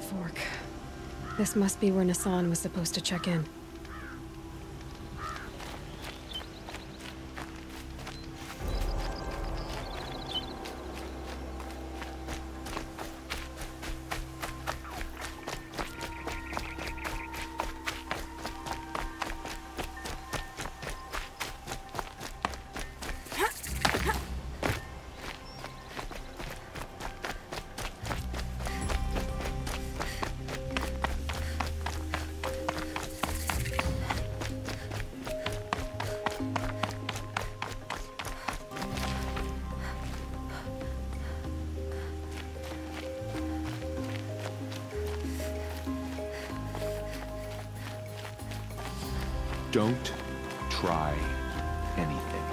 Fork. This must be where Nassan was supposed to check in. Don't try anything.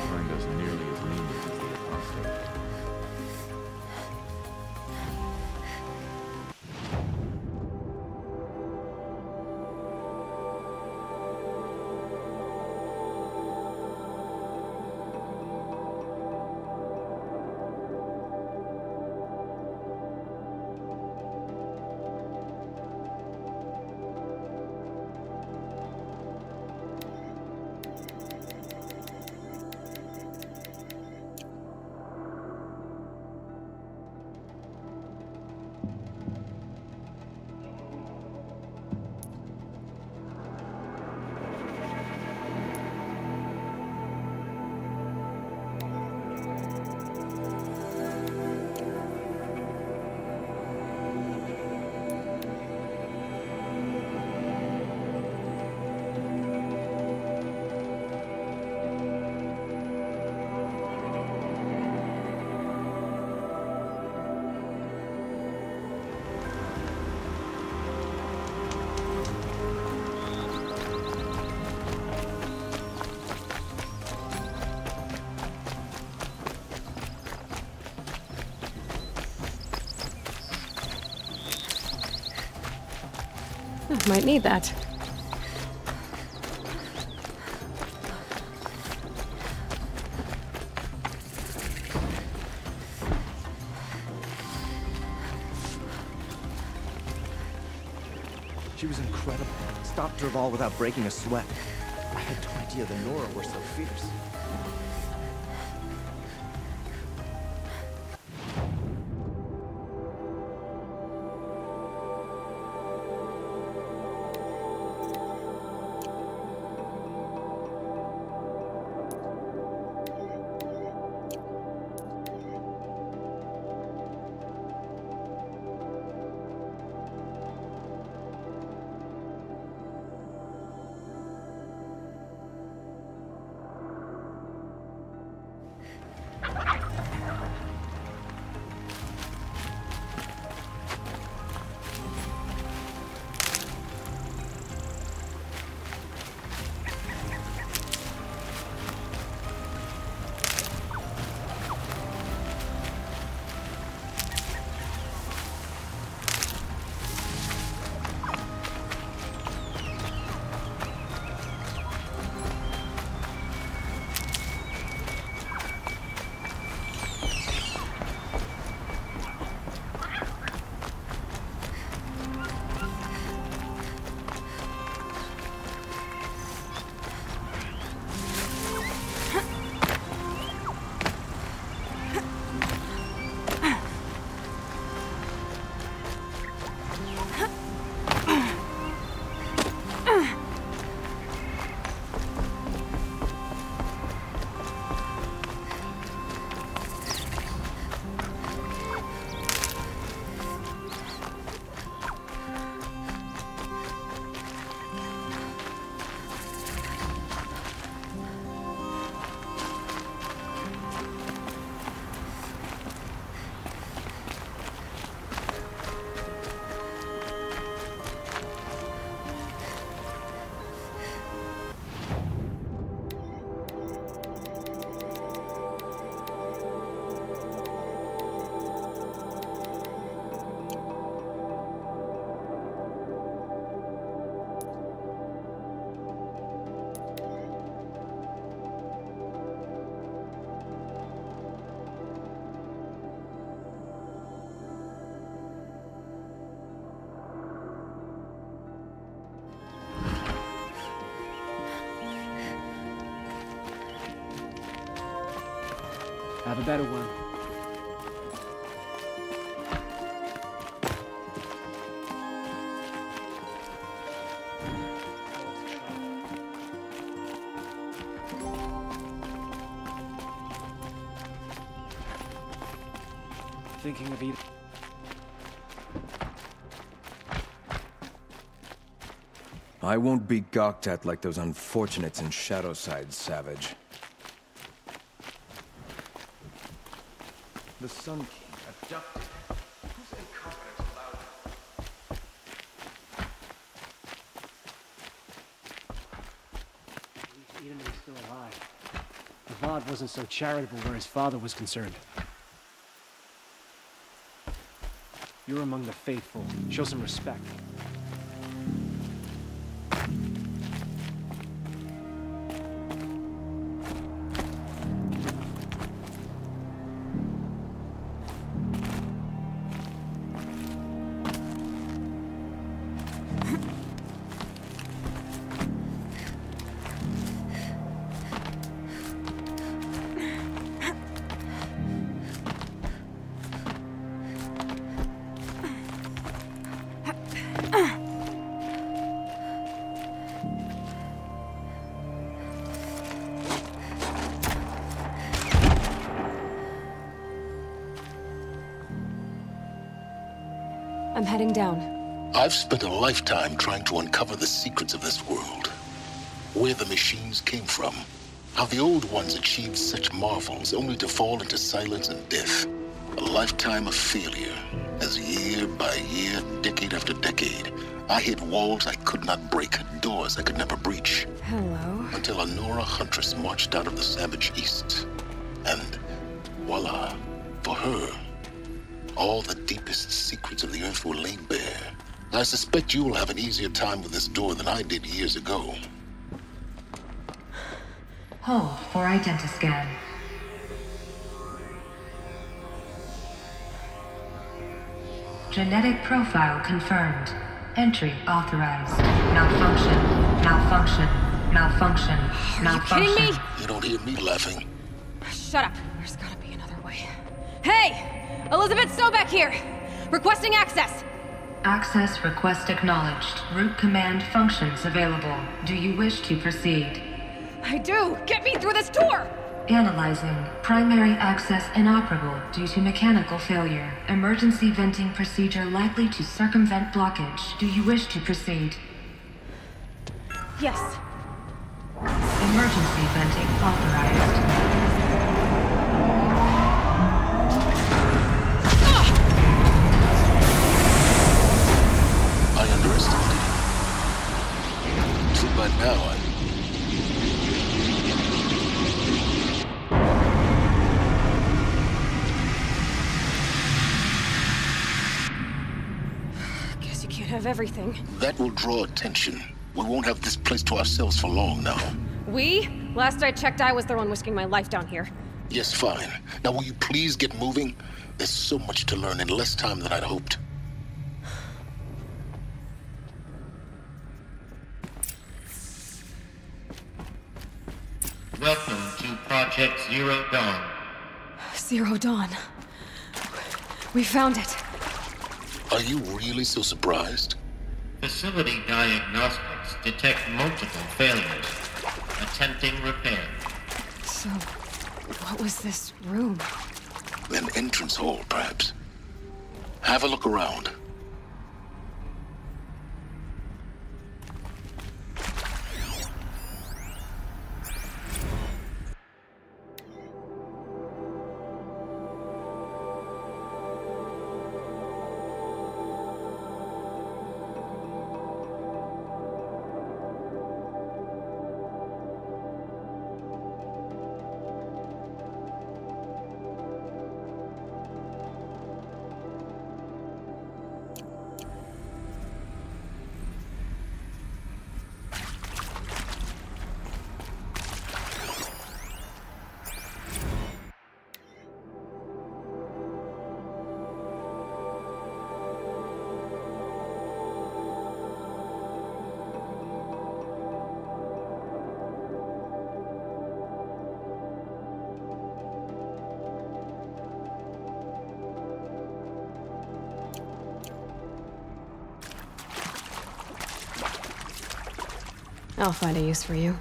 Find us nearly as meaningless as the apostate. Might need that. She was incredible. Stopped Dervahl without breaking a sweat. I had no idea the Nora were so fierce. Have a better one. Thinking of eating. I won't be gawked at like those unfortunates in Shadowside, Savage. The Sun King abducted. Whose incompetence allowed him? At least Eden is still alive. Avad wasn't so charitable where his father was concerned. You're among the faithful. Show some respect. I'm heading down. I've spent a lifetime trying to uncover the secrets of this world. Where the machines came from. How the old ones achieved such marvels only to fall into silence and death. A lifetime of failure, as year by year, decade after decade, I hit walls I could not break, doors I could never breach. Hello. Until a Nora huntress marched out of the savage east. And voila, for her, all the deepest secrets of the Earth were laid bare. I suspect you will have an easier time with this door than I did years ago. Hold for identiscan. Genetic profile confirmed. Entry authorized. Malfunction. Malfunction. Malfunction. Malfunction. Are you kidding me? You don't hear me laughing. Shut up. There's gotta be another way. Hey! Elizabeth Sobek here! Requesting access! Access request acknowledged. Root command functions available. Do you wish to proceed? I do! Get me through this door! Analyzing. Primary access inoperable due to mechanical failure. Emergency venting procedure likely to circumvent blockage. Do you wish to proceed? Yes. Emergency venting authorized. I underestimated you. See, by now, Guess you can't have everything. that will draw attention. We won't have this place to ourselves for long now. We? Last I checked, I was the one risking my life down here. Yes, fine. Now will you please get moving? There's so much to learn in less time than I'd hoped. Welcome to Project Zero Dawn. Zero Dawn. We found it. Are you really so surprised? Facility diagnostics detect multiple failures. Attempting repair. So, what was this room? An entrance hall, perhaps. Have a look around. I'll find a use for you.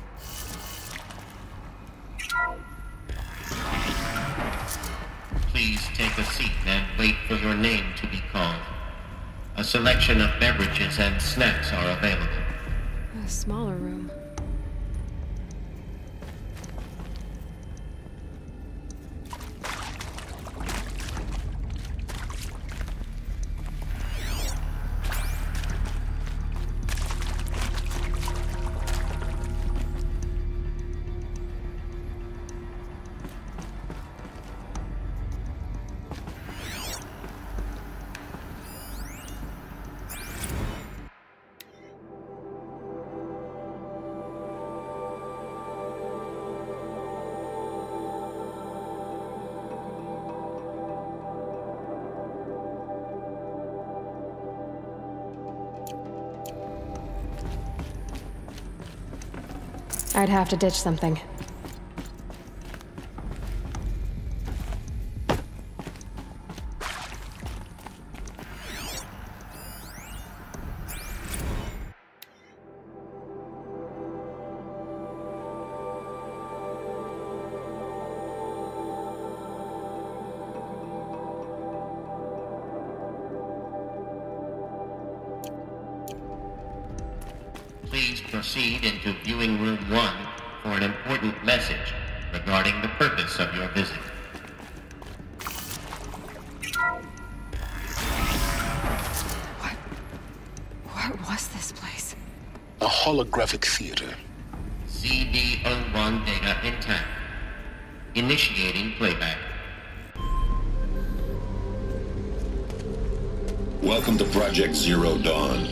Please take a seat and wait for your name to be called. A selection of beverages and snacks are available. A smaller room. I'd have to ditch something. Please proceed into viewing room 1 for an important message regarding the purpose of your visit. What was this place? A holographic theater. CD01 data intact. Initiating playback. Welcome to Project Zero Dawn.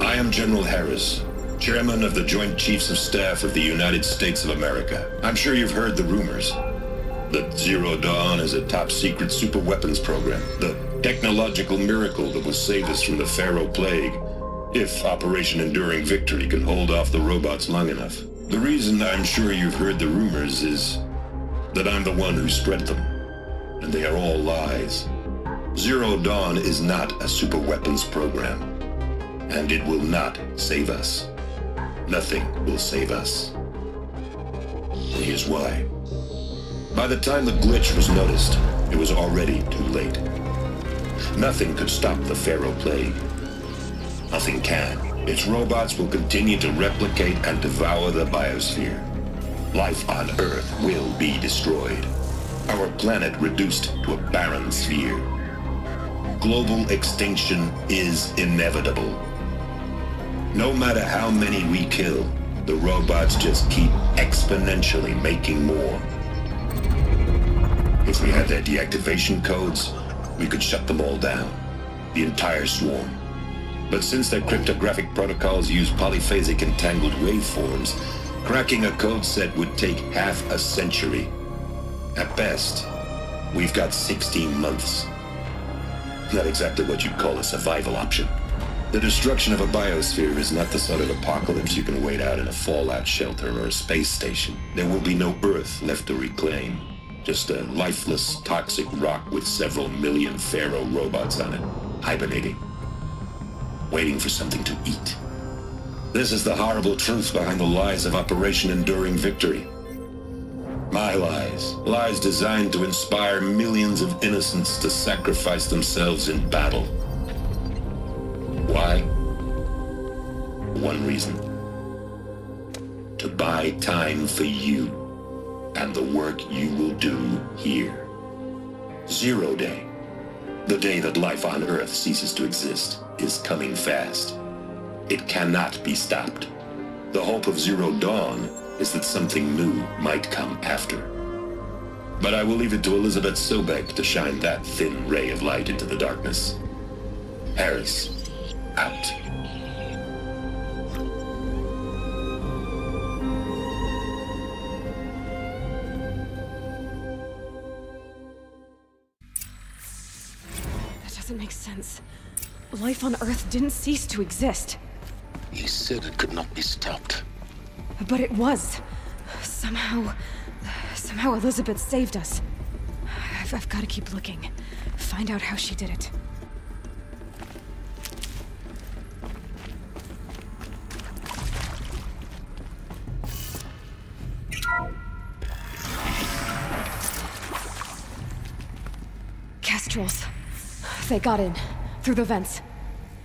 I am General Harris, Chairman of the Joint Chiefs of Staff of the United States of America. I'm sure you've heard the rumors that Zero Dawn is a top-secret superweapons program, the technological miracle that will save us from the Pharaoh Plague, if Operation Enduring Victory can hold off the robots long enough. The reason I'm sure you've heard the rumors is that I'm the one who spread them, and they are all lies. Zero Dawn is not a superweapons program, and it will not save us. Nothing will save us. And here's why. By the time the glitch was noticed, it was already too late. Nothing could stop the Pharaoh Plague. Nothing can. Its robots will continue to replicate and devour the biosphere. Life on Earth will be destroyed. Our planet reduced to a barren sphere. Global extinction is inevitable. No matter how many we kill, the robots just keep exponentially making more. If we had their deactivation codes, we could shut them all down. The entire swarm. But since their cryptographic protocols use polyphasic entangled waveforms, cracking a code set would take half a century. At best, we've got 16 months. Not exactly what you'd call a survival option. The destruction of a biosphere is not the sort of apocalypse you can wait out in a fallout shelter or a space station. There will be no Earth left to reclaim. Just a lifeless, toxic rock with several million Pharaoh robots on it, hibernating, waiting for something to eat. This is the horrible truth behind the lies of Operation Enduring Victory. My lies. Lies designed to inspire millions of innocents to sacrifice themselves in battle. Why? One reason. To buy time for you and the work you will do here. Zero Day, the day that life on Earth ceases to exist, is coming fast. It cannot be stopped. The hope of Zero Dawn is that something new might come after. But I will leave it to Elizabeth Sobek to shine that thin ray of light into the darkness. Harris, out. That doesn't make sense. Life on Earth didn't cease to exist. He said it could not be stopped. But it was. Somehow Elizabeth saved us. I've got to keep looking. Find out how she did it. Kestrels. They got in. Through the vents.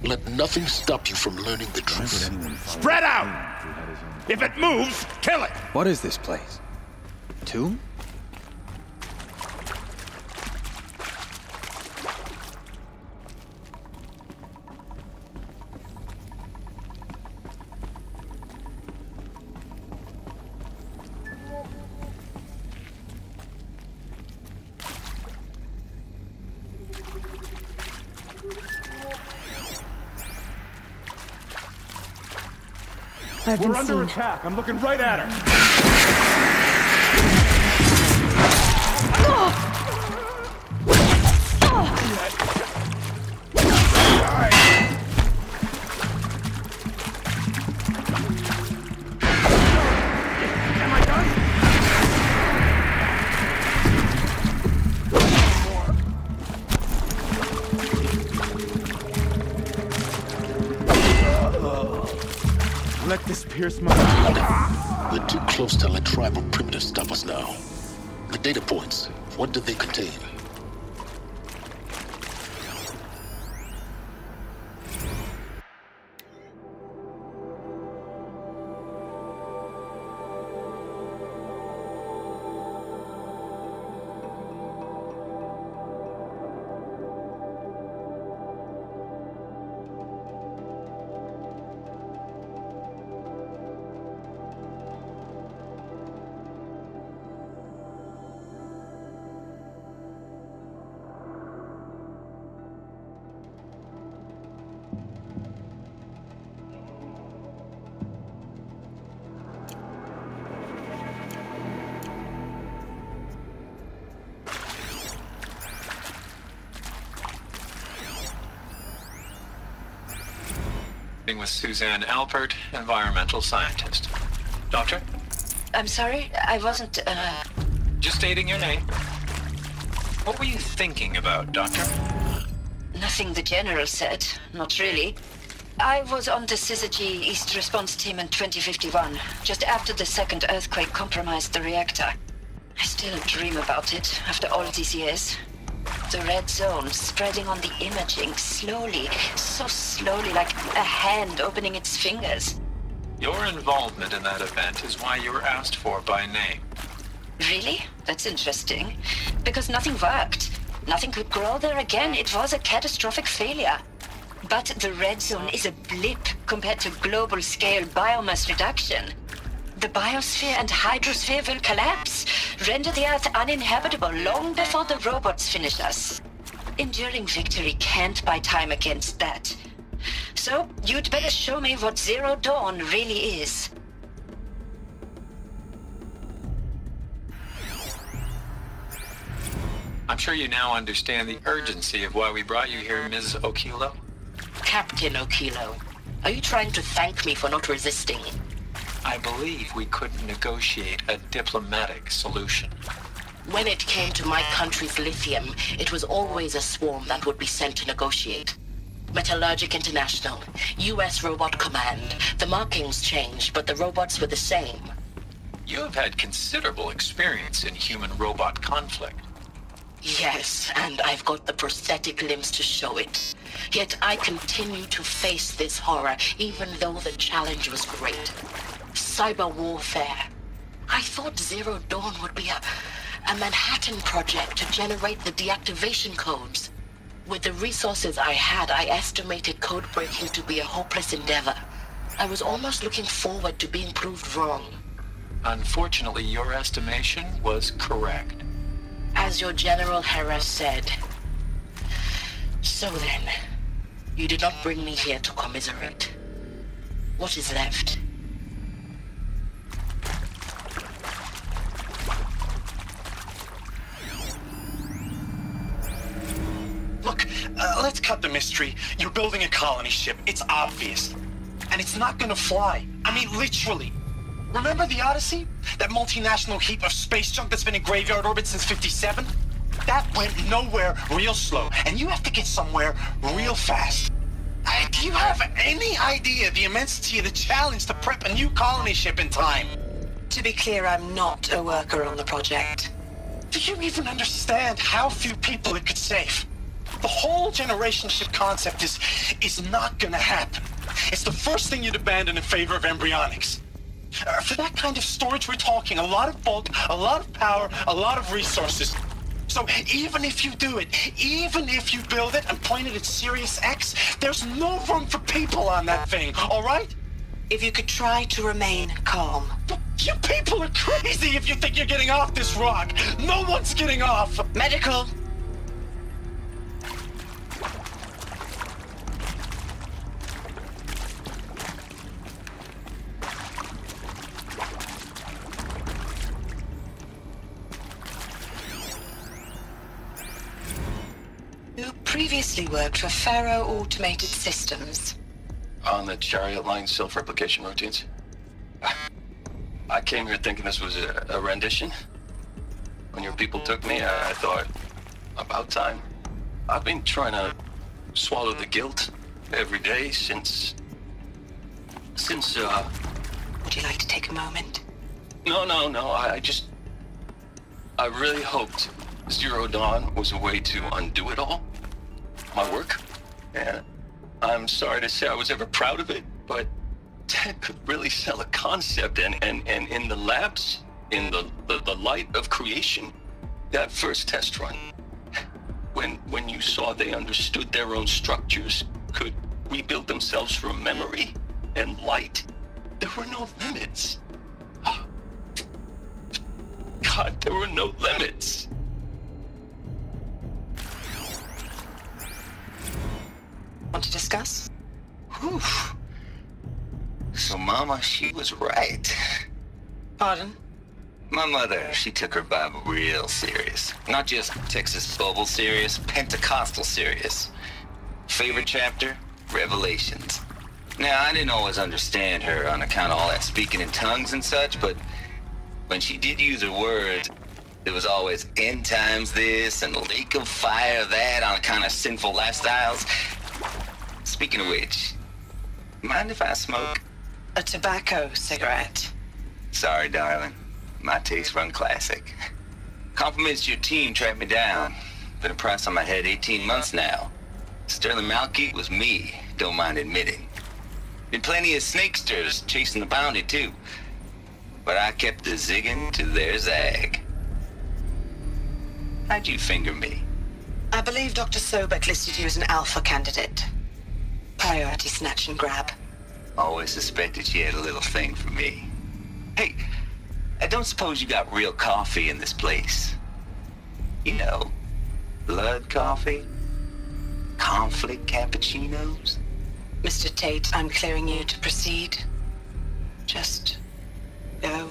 Let nothing stop you from learning the truth. Spread out! If it moves, kill it! What is this place? Tomb? We're under attack. I'm looking right at her. Am I done? Let this pierce my... We're too close to let tribal primitives stop us now. The data points, what do they contain? With Suzanne Alpert, environmental scientist. Doctor? I'm sorry, I wasn't, Just stating your name. What were you thinking about, Doctor? Nothing the General said, not really. I was on the Syzygy East Response Team in 2051, just after the second earthquake compromised the reactor. I still dream about it, after all these years. The red zone spreading on the imaging, slowly, so slowly, like a hand opening its fingers. Your involvement in that event is why you were asked for by name. Really? That's interesting. Because nothing worked. Nothing could grow there again. It was a catastrophic failure. But the red zone is a blip compared to global-scale biomass reduction. The biosphere and hydrosphere will collapse, render the Earth uninhabitable long before the robots finish us. Enduring victory can't buy time against that. So, you'd better show me what Zero Dawn really is. I'm sure you now understand the urgency of why we brought you here, Ms. Okilo. Captain Okilo, are you trying to thank me for not resisting? I believe we couldn't negotiate a diplomatic solution. When it came to my country's lithium, it was always a swarm that would be sent to negotiate. Metallurgic International, US Robot Command. The markings changed, but the robots were the same. You have had considerable experience in human-robot conflict. Yes, and I've got the prosthetic limbs to show it. Yet I continue to face this horror, even though the challenge was great. Cyber warfare. I thought Zero Dawn would be a Manhattan project to generate the deactivation codes. With the resources I had, I estimated code breaking to be a hopeless endeavor. I was almost looking forward to being proved wrong. Unfortunately, your estimation was correct. As your General Hera said. So then, you did not bring me here to commiserate. What is left? Look, let's cut the mystery. You're building a colony ship. It's obvious. And it's not gonna fly. I mean, literally. Remember the Odyssey? That multinational heap of space junk that's been in graveyard orbit since '57? That went nowhere real slow. And you have to get somewhere real fast. Do you have any idea the immensity of the challenge to prep a new colony ship in time? To be clear, I'm not a worker on the project. Do you even understand how few people it could save? The whole generation ship concept is not gonna happen. It's the first thing you'd abandon in favor of embryonics. For that kind of storage, we're talking a lot of bulk, a lot of power, a lot of resources. So even if you do it, even if you build it and point it at Sirius X, there's no room for people on that thing, all right? If you could try to remain calm. You people are crazy if you think you're getting off this rock. No one's getting off. Medical. You previously worked for Faro Automated Systems. On the Chariot Line self-replication routines. I came here thinking this was a rendition. When your people took me, I thought, about time. I've been trying to swallow the guilt every day since... Would you like to take a moment? No. I really hoped Zero Dawn was a way to undo it all. My work. And I'm sorry to say I was ever proud of it, but Ted could really sell a concept, and in the labs, in the light of creation, that first test run, when you saw they understood their own structures, could rebuild themselves from memory and light, there were no limits. God, there were no limits. Want to discuss? Whew. So Mama, she was right. Pardon? My mother, she took her Bible real serious. Not just Texas Bible serious, Pentecostal serious. Favorite chapter? Revelations. Now, I didn't always understand her on account of all that speaking in tongues and such, but when she did use her words, there was always end times this and lake of fire that on account of sinful lifestyles. Speaking of which, mind if I smoke? A tobacco cigarette. Sorry, darling. My taste run classic. Compliments to your team tracked me down. Been a price on my head 18 months now. Sterling Malkeet was me, don't mind admitting. Been plenty of snakesters chasing the bounty, too. But I kept the zigging to their zag. How'd you finger me? I believe Dr. Sobek listed you as an alpha candidate. Priority snatch and grab. Always suspected she had a little thing for me. Hey, I don't suppose you got real coffee in this place. You know, blood coffee? Conflict cappuccinos? Mr. Tate, I'm clearing you to proceed. Just go.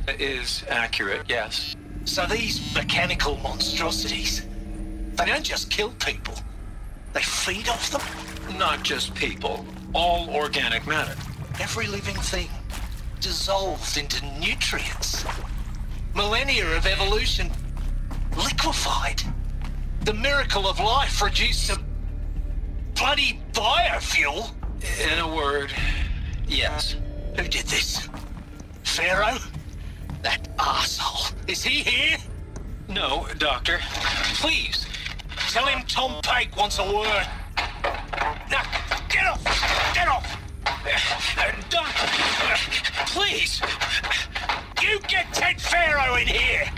That is accurate, yes. So these mechanical monstrosities, they don't just kill people. They feed off them? Not just people. All organic matter. Every living thing dissolved into nutrients. Millennia of evolution liquefied. The miracle of life reduced to bloody biofuel. In a word, yes. Who did this? Pharaoh? That asshole. Is he here? No, Doctor. Please. Tell him Tom Pike wants a word. Now, get off! Get off! Doctor, please! You get Ted Pharaoh in here!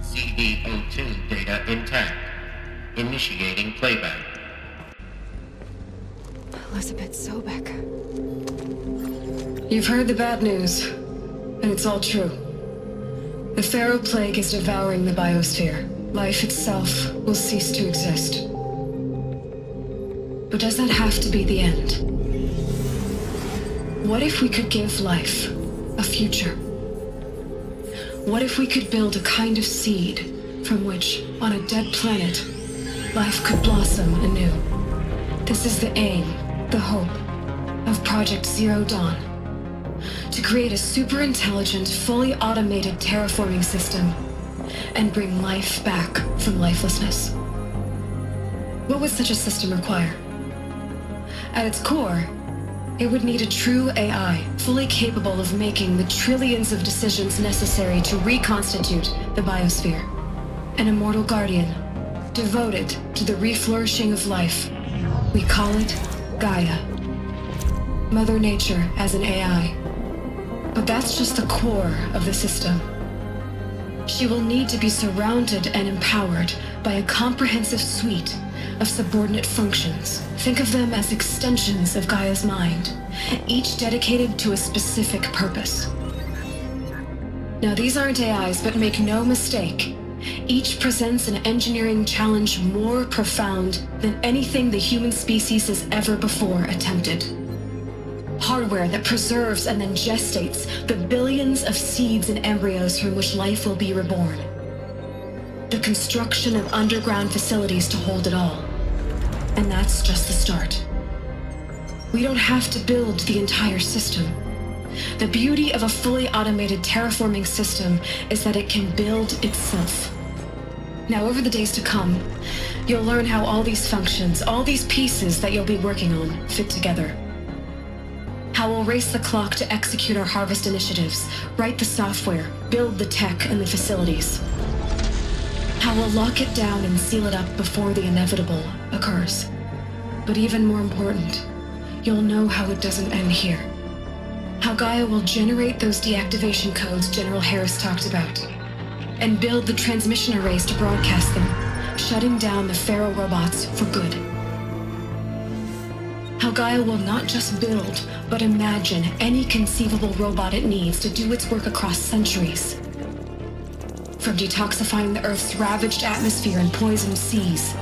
CD02 data intact. Initiating playback. Elizabeth Sobek. You've heard the bad news, and it's all true. The Pharaoh Plague is devouring the biosphere. Life itself will cease to exist. But does that have to be the end? What if we could give life a future? What if we could build a kind of seed from which, on a dead planet, life could blossom anew? This is the aim, the hope, of Project Zero Dawn. To create a super-intelligent, fully automated terraforming system and bring life back from lifelessness. What would such a system require? At its core, it would need a true AI, fully capable of making the trillions of decisions necessary to reconstitute the biosphere. An immortal guardian, devoted to the reflourishing of life. We call it Gaia. Mother Nature as an AI. But that's just the core of the system. She will need to be surrounded and empowered by a comprehensive suite of subordinate functions. Think of them as extensions of Gaia's mind, each dedicated to a specific purpose. Now, these aren't AIs, but make no mistake, each presents an engineering challenge more profound than anything the human species has ever before attempted. Hardware that preserves and then gestates the billions of seeds and embryos from which life will be reborn. The construction of underground facilities to hold it all. And that's just the start. We don't have to build the entire system. The beauty of a fully automated terraforming system is that it can build itself. Now, over the days to come, you'll learn how all these functions, all these pieces that you'll be working on, fit together. How we'll race the clock to execute our harvest initiatives, write the software, build the tech and the facilities. How we'll lock it down and seal it up before the inevitable occurs. But even more important, you'll know how it doesn't end here. How Gaia will generate those deactivation codes General Harris talked about, and build the transmission arrays to broadcast them, shutting down the Pharaoh robots for good. How Gaia will not just build, but imagine any conceivable robot it needs to do its work across centuries. From detoxifying the Earth's ravaged atmosphere and poisoned seas,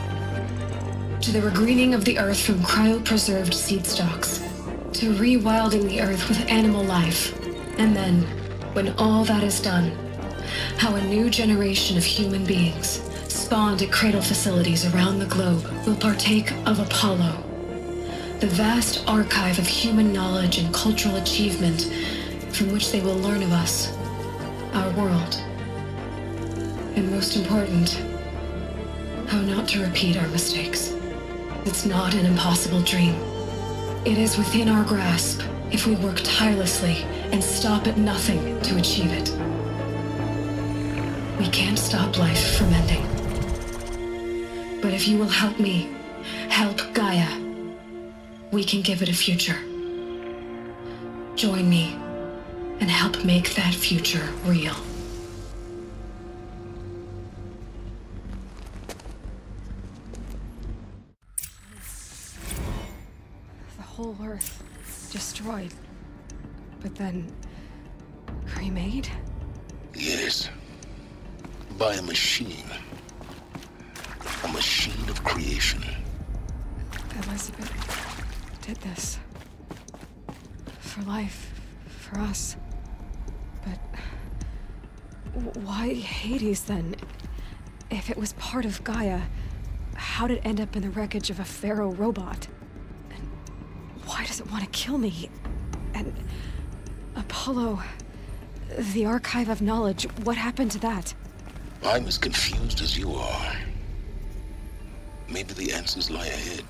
to the regreening of the Earth from cryopreserved seed stalks, to rewilding the Earth with animal life. And then, when all that is done, how a new generation of human beings, spawned at cradle facilities around the globe, will partake of Apollo, the vast archive of human knowledge and cultural achievement from which they will learn of us, our world. And most important, how not to repeat our mistakes. It's not an impossible dream. It is within our grasp if we work tirelessly and stop at nothing to achieve it. We can't stop life from ending. But if you will help me, help Gaia, we can give it a future. Join me and help make that future real. The whole Earth destroyed, but then remade? Yes. By a machine. A machine of creation. Elizabeth did this. For life. For us. But why Hades then? If it was part of Gaia, how'd it end up in the wreckage of a Pharaoh robot? And why does it want to kill me? And Apollo, the Archive of Knowledge, what happened to that? I'm as confused as you are. Maybe the answers lie ahead.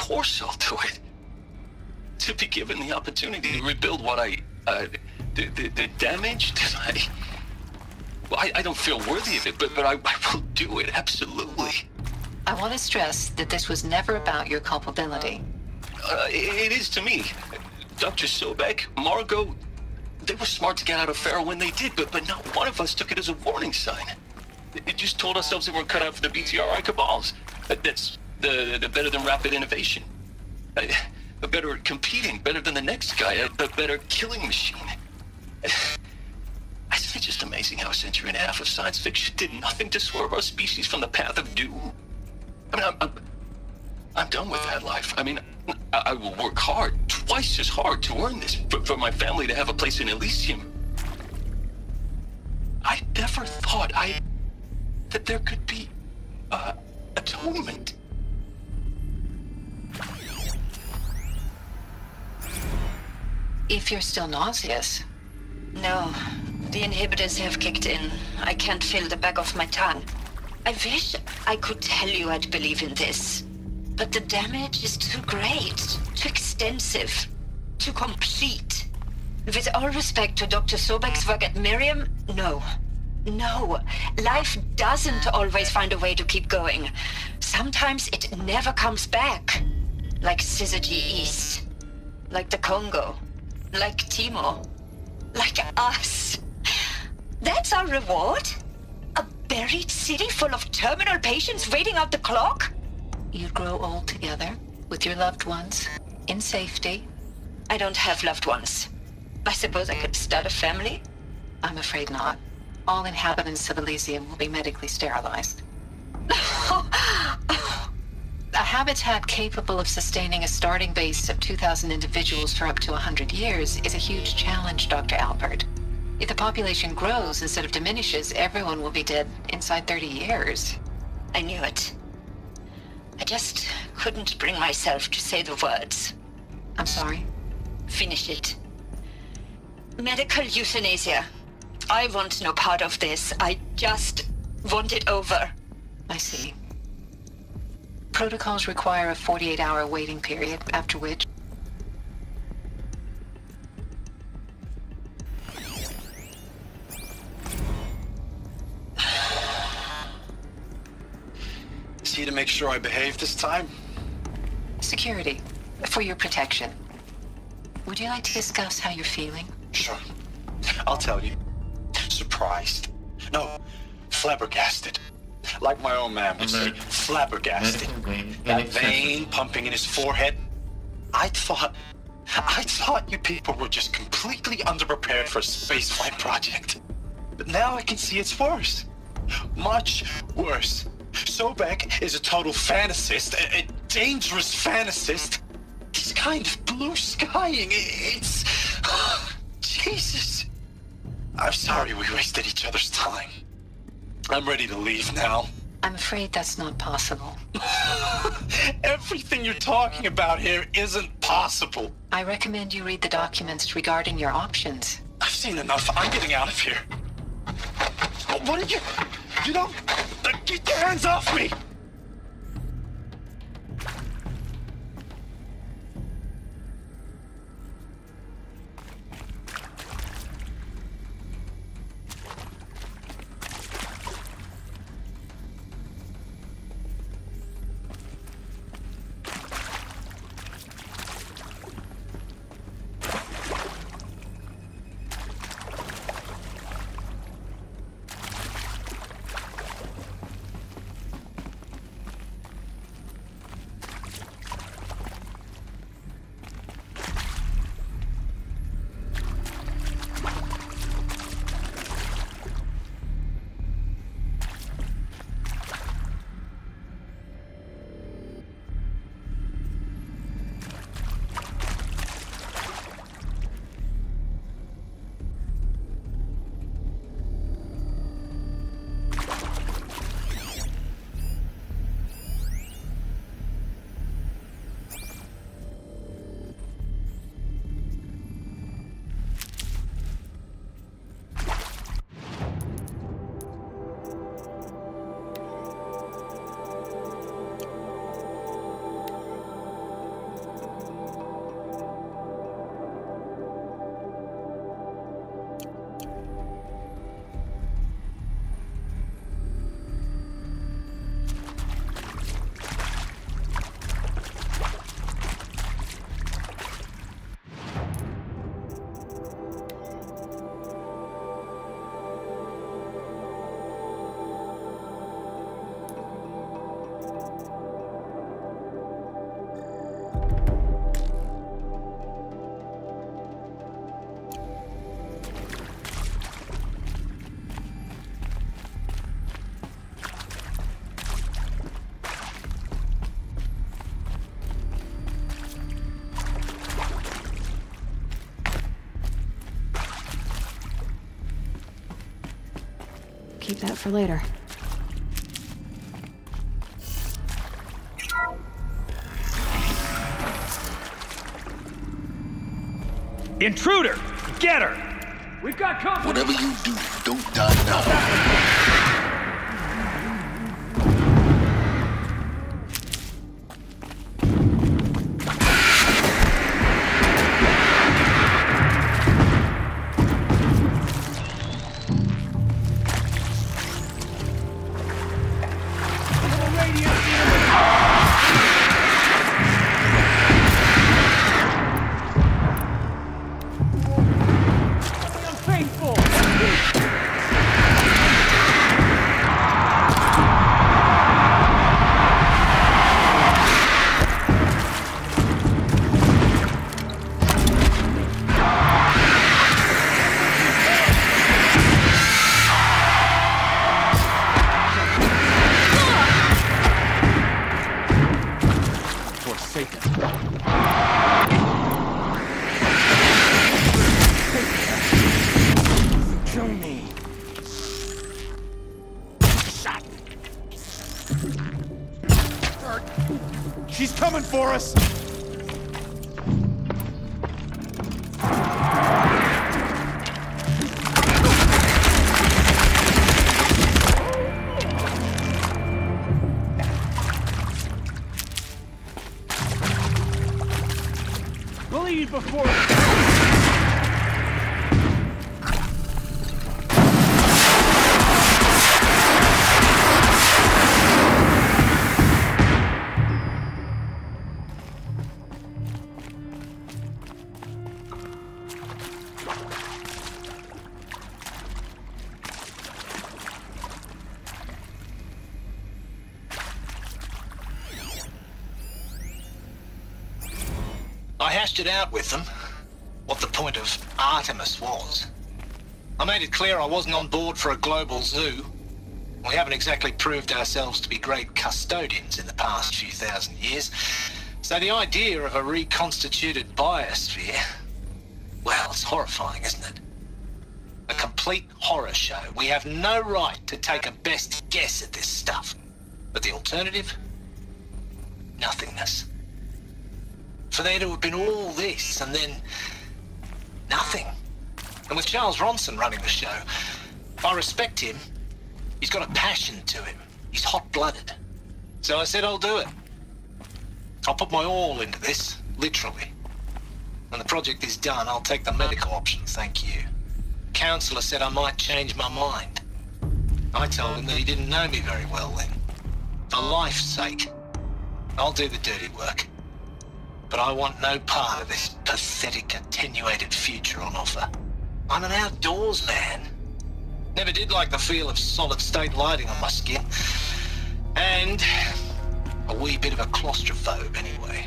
course I'll do it. To be given the opportunity to rebuild what the damage that I don't feel worthy of it, but I will do it, absolutely. I want to stress that this was never about your culpability. It is to me. Dr. Sobek, Margot, they were smart to get out of Faro when they did, but not one of us took it as a warning sign. It just told ourselves that we're cut out for the BTRI cabals. That's the better than rapid innovation. Better at competing, better than the next guy, a better killing machine. Isn't it just amazing how a century and a half of science fiction did nothing to swerve our species from the path of doom? I mean, I'm done with that life. I mean, I will work hard, twice as hard, to earn this, for my family to have a place in Elysium. I never thought that there could be atonement. If you're still nauseous. No, the inhibitors have kicked in. I can't feel the back of my tongue. I wish I could tell you I'd believe in this. But the damage is too great, too extensive, too complete. With all respect to Dr. Sobek's work at Miriam, no. No, life doesn't always find a way to keep going. Sometimes it never comes back. Like Syzygy East. Like the Congo. Like Timo. Like us. That's our reward? A buried city full of terminal patients waiting out the clock? You'd grow old together, with your loved ones, in safety. I don't have loved ones. I suppose I could start a family? I'm afraid not. All inhabitants of Elysium will be medically sterilized. A habitat capable of sustaining a starting base of 2,000 individuals for up to 100 years is a huge challenge, Dr. Alpert. If the population grows instead of diminishes, everyone will be dead inside 30 years. I knew it. I just couldn't bring myself to say the words. I'm sorry? Finish it. Medical euthanasia. I want no part of this. I just want it over. I see. Protocols require a 48-hour waiting period, after which... Is he to make sure I behave this time? Security. For your protection. Would you like to discuss how you're feeling? Sure. I'll tell you. Surprised. No, flabbergasted. Like my old man would say, flabbergasted. That vein pumping in his forehead. I thought you people were just completely underprepared for a spaceflight project. But now I can see it's worse. Much worse. Sobek is a total fantasist, a dangerous fantasist. He's kind of blue-skying. It's... Jesus. I'm sorry we wasted each other's time. I'm ready to leave now. I'm afraid that's not possible. Everything you're talking about here isn't possible. I recommend you read the documents regarding your options. I've seen enough. I'm getting out of here. What are you... You don't... Get your hands off me! keep that for later. Intruder! Get her! We've got company! Whatever you do, don't die now. She's coming for us! Bleed before... I hashed it out with them, what the point of Artemis was. I made it clear I wasn't on board for a global zoo. We haven't exactly proved ourselves to be great custodians in the past few thousand years. So the idea of a reconstituted biosphere, well, it's horrifying, isn't it? A complete horror show. We have no right to take a best guess at this stuff. But the alternative? Nothingness. For there to have been all this, and then nothing. And with Charles Ronson running the show, I respect him. He's got a passion to him. He's hot-blooded. So I said I'll do it. I'll put my all into this, literally. When the project is done, I'll take the medical option, thank you. Counselor said I might change my mind. I told him that he didn't know me very well then. For life's sake, I'll do the dirty work. But I want no part of this pathetic, attenuated future on offer. I'm an outdoors man. Never did like the feel of solid-state lighting on my skin. And a wee bit of a claustrophobe, anyway.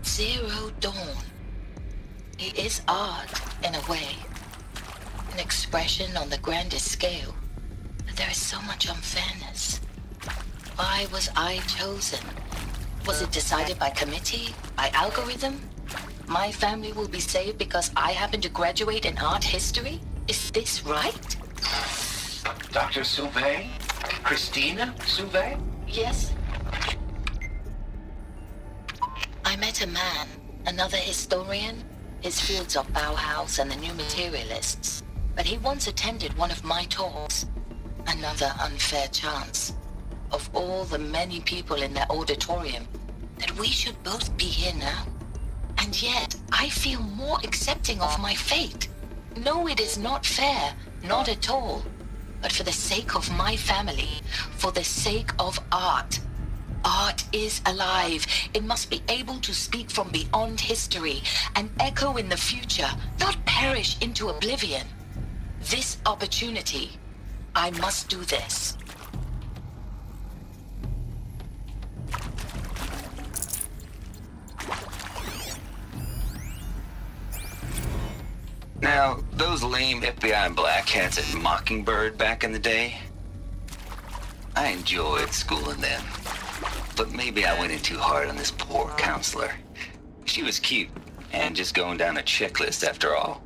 Zero Dawn. It is art, in a way. An expression on the grandest scale. But there is so much unfairness. Why was I chosen? Was it decided by committee? By algorithm? My family will be saved because I happen to graduate in art history? Is this right? Dr. Sauvé? Christina Sauvé? Yes. I met a man, another historian. His fields are Bauhaus and the New Materialists. But he once attended one of my talks. Another unfair chance. Of all the many people in that auditorium, that we should both be here now. And yet, I feel more accepting of my fate. No, it is not fair. Not at all. But for the sake of my family, for the sake of art. Art is alive. It must be able to speak from beyond history and echo in the future, not perish into oblivion. This opportunity, I must do this. Now, those lame FBI black hats at Mockingbird back in the day, I enjoyed schooling them. But maybe I went in too hard on this poor counselor. She was cute, and just going down a checklist after all.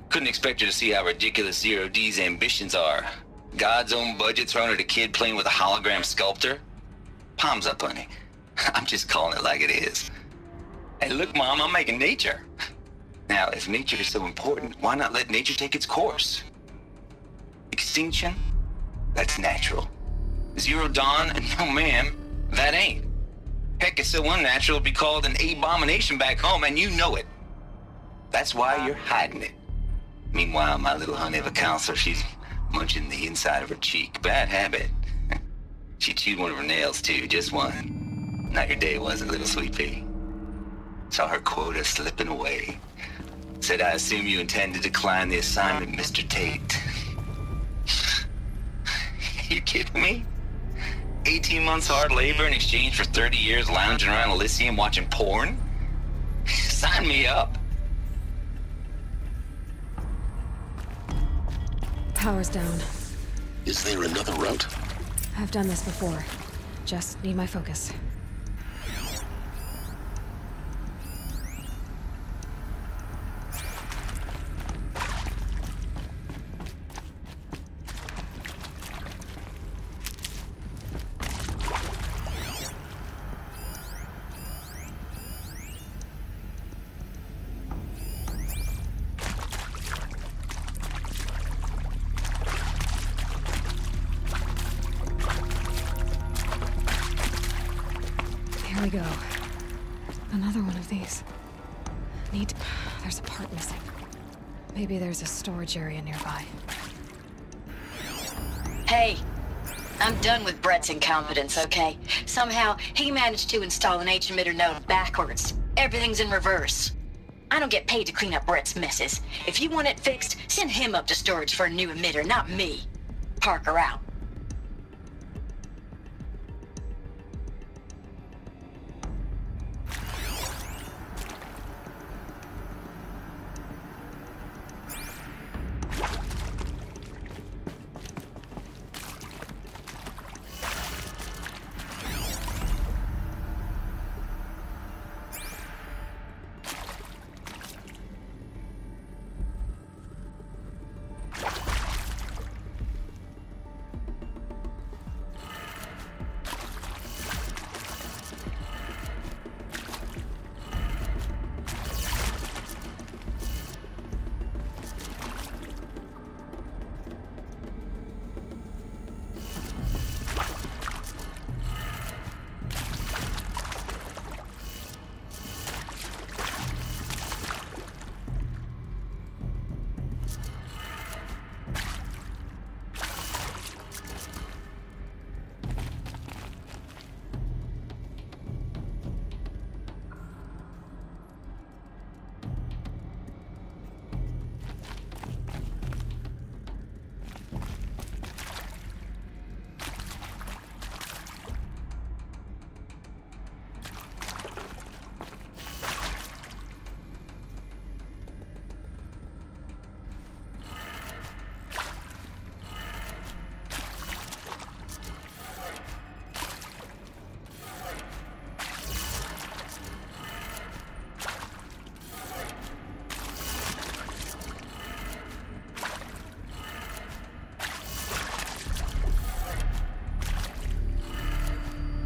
Couldn't expect her to see how ridiculous Zero D's ambitions are. God's own budget thrown at a kid playing with a hologram sculptor? Palms up, honey. I'm just calling it like it is. Hey, look, Mom, I'm making nature. Now, if nature is so important, why not let nature take its course? Extinction? That's natural. Zero Dawn? No, ma'am, that ain't. Heck, it's so unnatural it'd be called an abomination back home, and you know it. That's why you're hiding it. Meanwhile, my little honey of a counselor, she's munching the inside of her cheek. Bad habit. She chewed one of her nails, too, just one. Not your day, was it, little sweet pea? Saw her quota slipping away. Said, I assume you intend to decline the assignment, Mr. Tate. You kidding me? 18 months hard labor in exchange for 30 years lounging around Elysium watching porn? Sign me up. Power's down. Is there another route? I've done this before. Just need my focus. Here we go. Another one of these. There's a part missing. Maybe there's a storage area nearby. Hey, I'm done with Brett's incompetence, okay? Somehow, he managed to install an H-emitter node backwards. Everything's in reverse. I don't get paid to clean up Brett's messes. If you want it fixed, send him up to storage for a new emitter, not me. Parker out.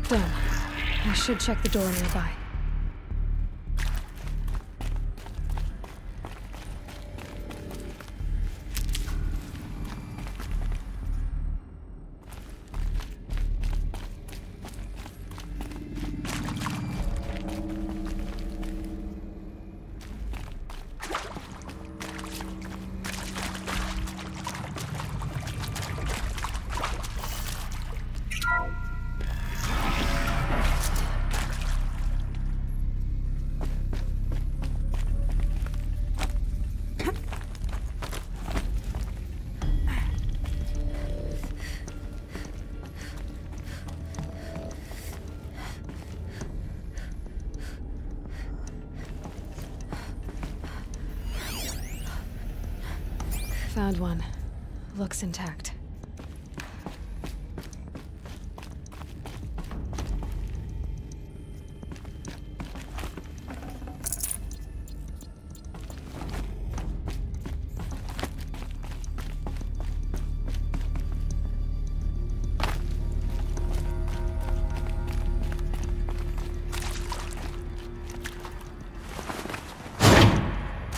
Done. I should check the door nearby. Found one. Looks intact.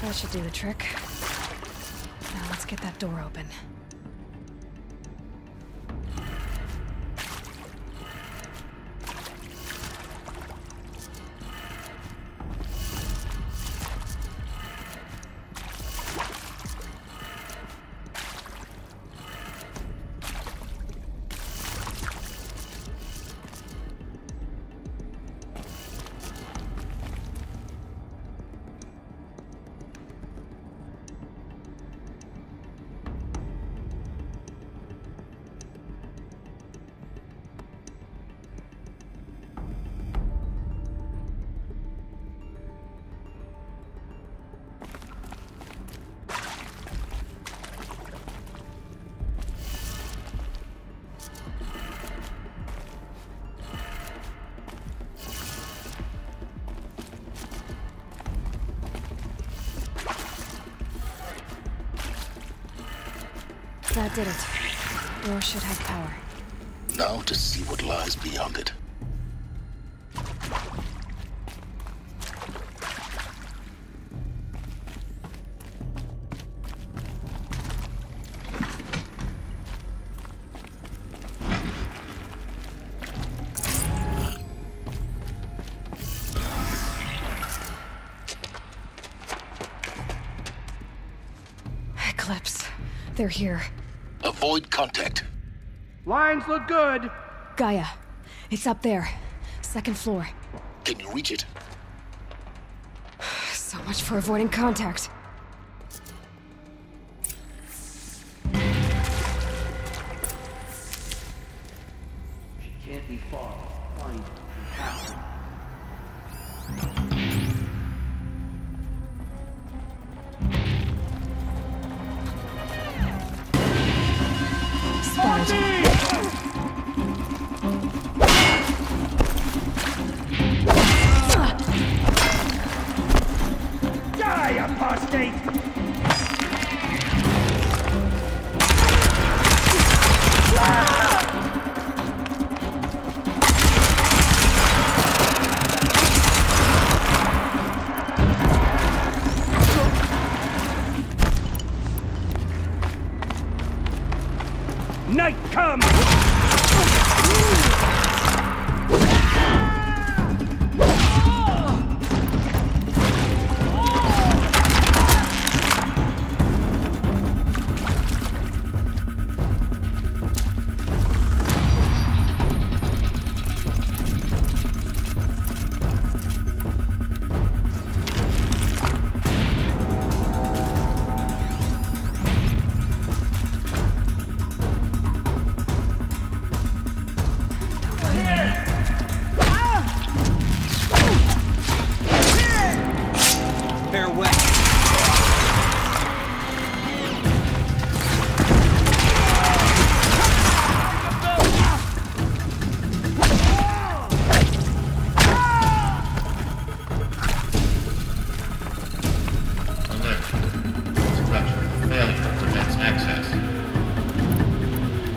That should do the trick. Now let's get that door open. That did it. Door should have power. Now to see what lies beyond it. Eclipse. They're here. Avoid contact. Lines look good. Gaia. It's up there. Second floor. Can you reach it? So much for avoiding contact. She can't be far. Find her. Die, apostate! Night come!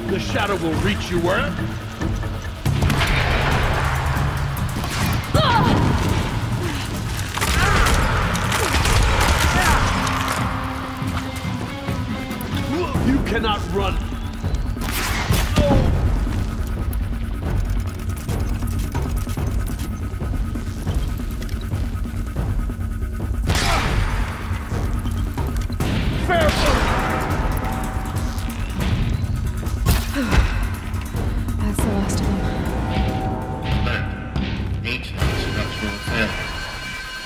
The shadow will reach you where? You cannot run. That's the last of them. Ancient structural failure.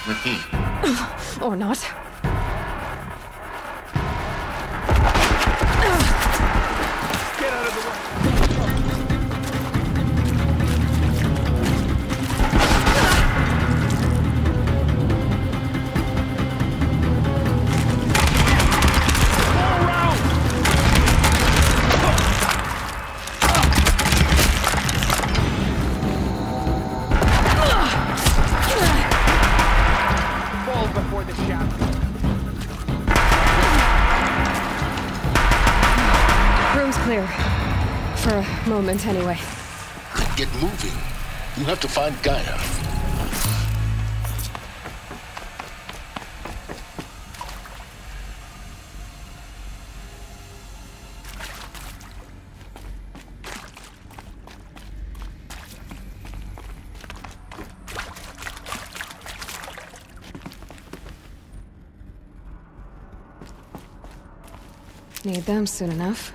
Repeat. Or not. Get out of the way. Go around. clear. For a moment, anyway. Get moving. You have to find Gaia. Need them soon enough.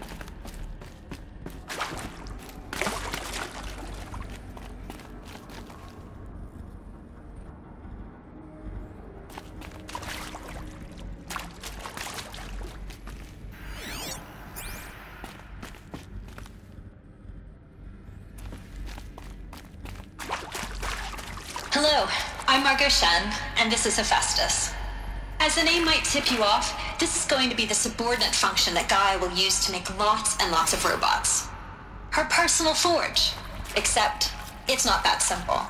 Hello, I'm Margot Shen, and this is Hephaestus. As the name might tip you off, this is going to be the subordinate function that Gaia will use to make lots and lots of robots. Her personal forge. Except, it's not that simple.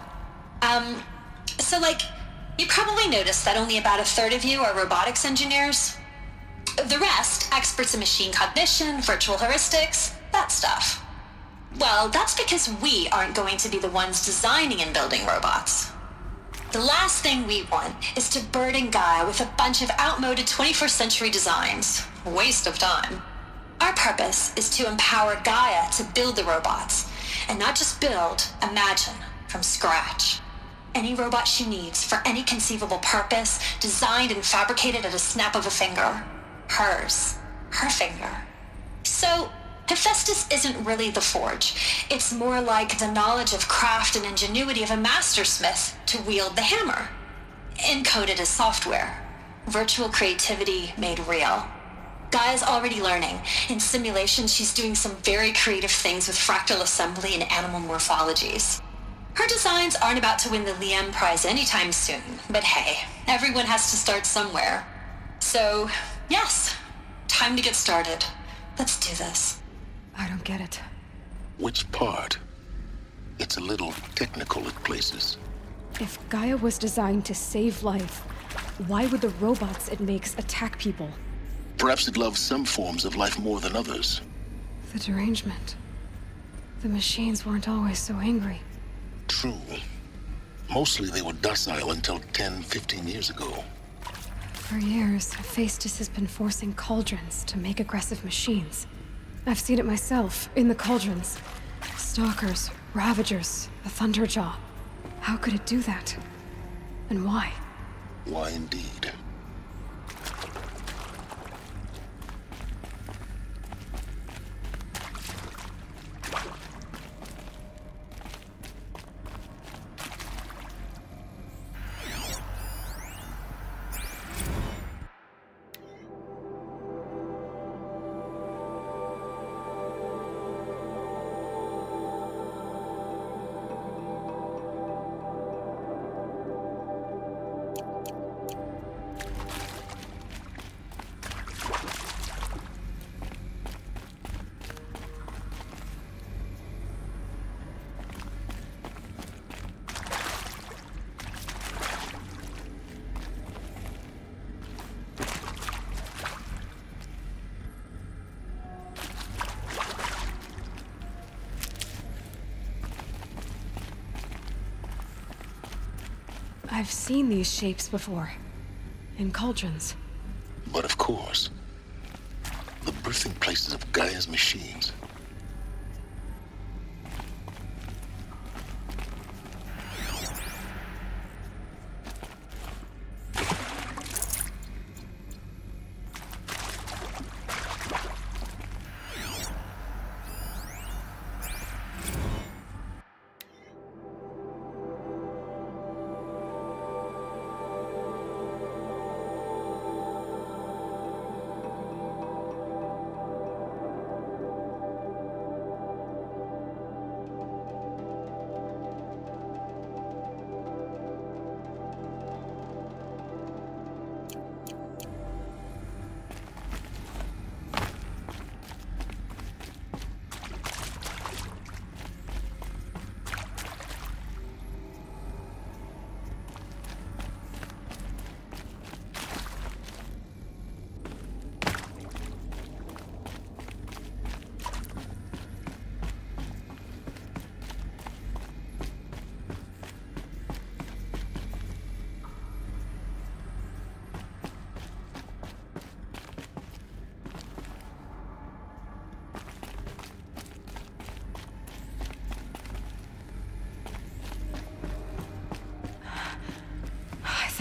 You probably noticed that only about a third of you are robotics engineers. The rest, experts in machine cognition, virtual heuristics, that stuff. Well, that's because we aren't going to be the ones designing and building robots. The last thing we want is to burden Gaia with a bunch of outmoded 21st century designs. Waste of time. Our purpose is to empower Gaia to build the robots, and not just build, imagine, from scratch. Any robot she needs for any conceivable purpose, designed and fabricated at a snap of a finger. Hers. Her finger. So, Hephaestus isn't really the forge. It's more like the knowledge of craft and ingenuity of a mastersmith to wield the hammer. Encoded as software. Virtual creativity made real. Gaia's already learning. In simulations, she's doing some very creative things with fractal assembly and animal morphologies. Her designs aren't about to win the Liam Prize anytime soon, but hey, everyone has to start somewhere. So, yes, time to get started. Let's do this. I don't get it. Which part? It's a little technical at places. If Gaia was designed to save life, why would the robots it makes attack people? Perhaps it loves some forms of life more than others. The derangement. The machines weren't always so angry. True. Mostly they were docile until 10, 15 years ago. For years, Hephaestus has been forcing cauldrons to make aggressive machines. I've seen it myself, in the cauldrons. Stalkers, Ravagers, the Thunderjaw. How could it do that? And why? Why indeed? I've seen these shapes before. In cauldrons. But of course, the birthing places of Gaia's machines.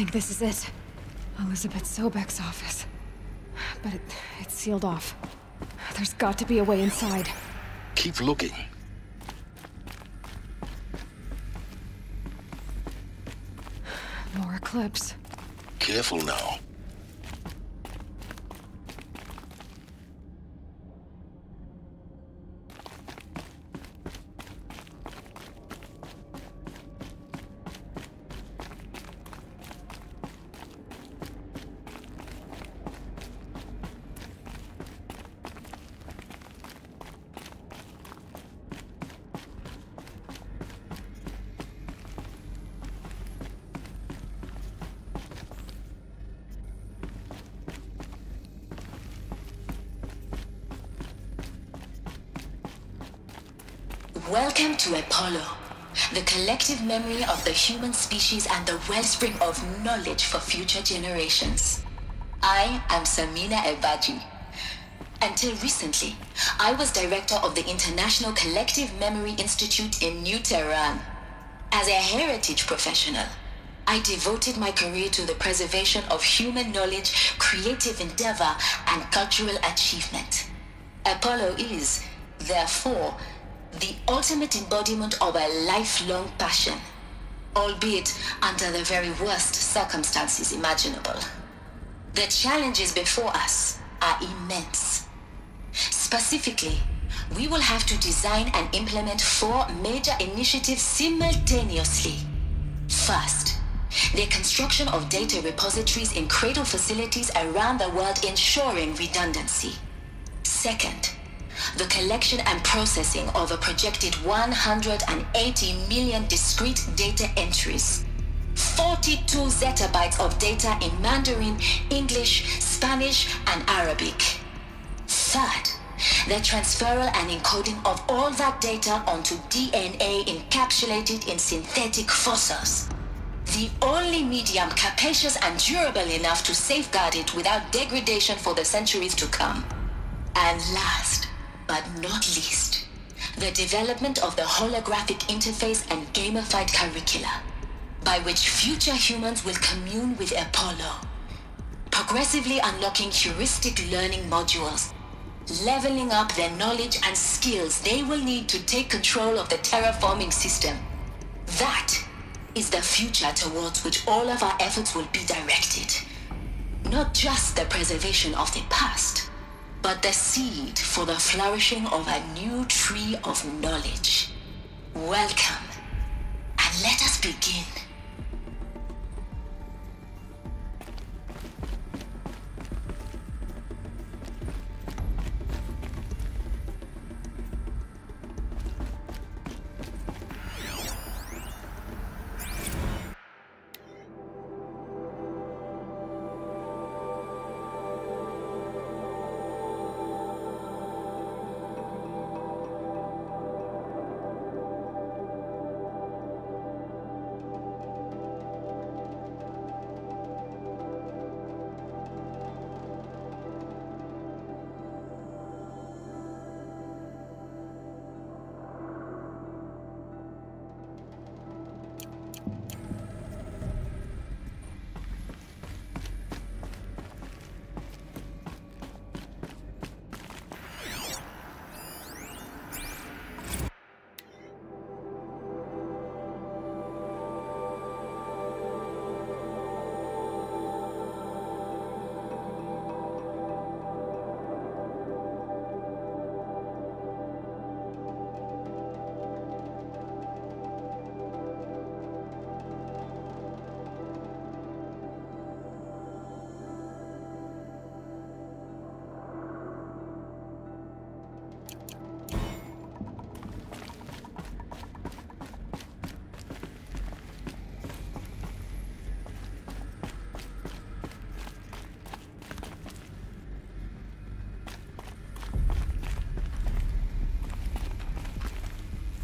think this is it. Elizabeth Sobek's office. But it's sealed off. There's got to be a way inside. Keep looking. More Eclipse. Careful now. Welcome to Apollo, the collective memory of the human species and the wellspring of knowledge for future generations. I am Samina Ebaji. Until recently, I was director of the International Collective Memory Institute in New Tehran. As a heritage professional, I devoted my career to the preservation of human knowledge, creative endeavor, and cultural achievement. Apollo is, therefore, the ultimate embodiment of a lifelong passion, albeit under the very worst circumstances imaginable. The challenges before us are immense. Specifically, we will have to design and implement 4 major initiatives simultaneously. First, the construction of data repositories in cradle facilities around the world, ensuring redundancy. Second, the collection and processing of a projected 180 million discrete data entries, 42 zettabytes of data in Mandarin, English, Spanish, and Arabic. Third, the transferal and encoding of all that data onto DNA encapsulated in synthetic fossils, the only medium capacious and durable enough to safeguard it without degradation for the centuries to come. And last, but not least, the development of the holographic interface and gamified curricula, by which future humans will commune with Apollo, progressively unlocking heuristic learning modules, leveling up their knowledge and skills they will need to take control of the terraforming system. That is the future towards which all of our efforts will be directed. Not just the preservation of the past, but the seed for the flourishing of a new tree of knowledge. Welcome, and let us begin.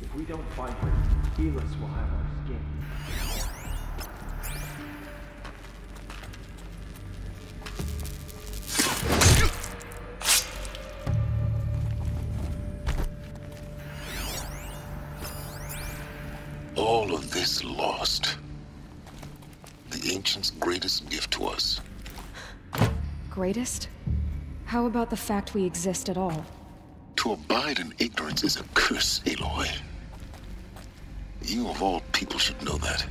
If we don't find her, Elis will have our skin. All of this lost. The ancient Federation's greatest gift to us. Greatest? How about the fact we exist at all? To abide in ignorance is a curse, Aloy. You of all people should know that.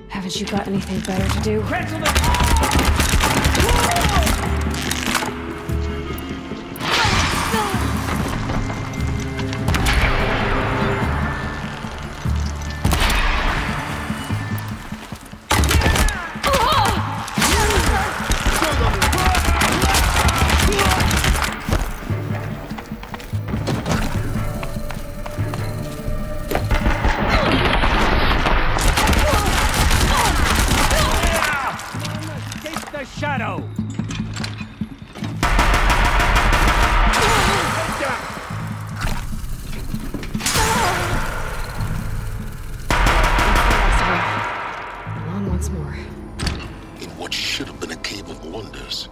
Haven't you got anything better to do? Cancel shadow! On once more. In what should have been a cave of wonders.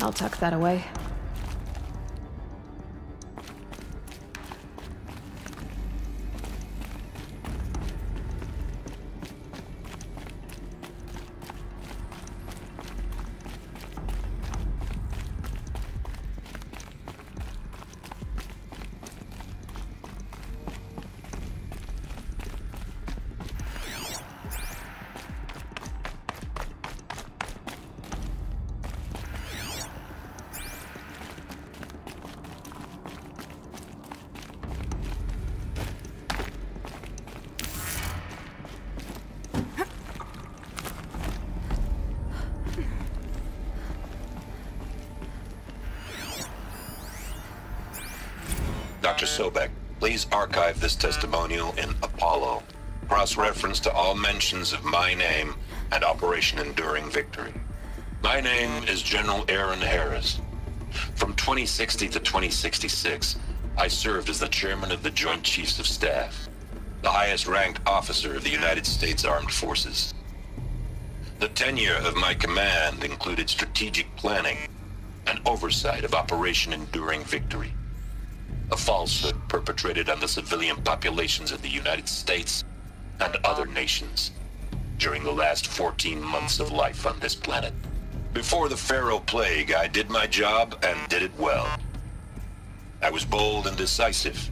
I'll tuck that away. Dr. Sobek, please archive this testimonial in Apollo. Cross-reference to all mentions of my name and Operation Enduring Victory. My name is General Aaron Harris. From 2060 to 2066, I served as the chairman of the Joint Chiefs of Staff, the highest-ranked officer of the United States Armed Forces. The tenure of my command included strategic planning and oversight of Operation Enduring Victory, a falsehood perpetrated on the civilian populations of the United States and other nations during the last 14 months of life on this planet. Before the Pharaoh Plague, I did my job and did it well. I was bold and decisive,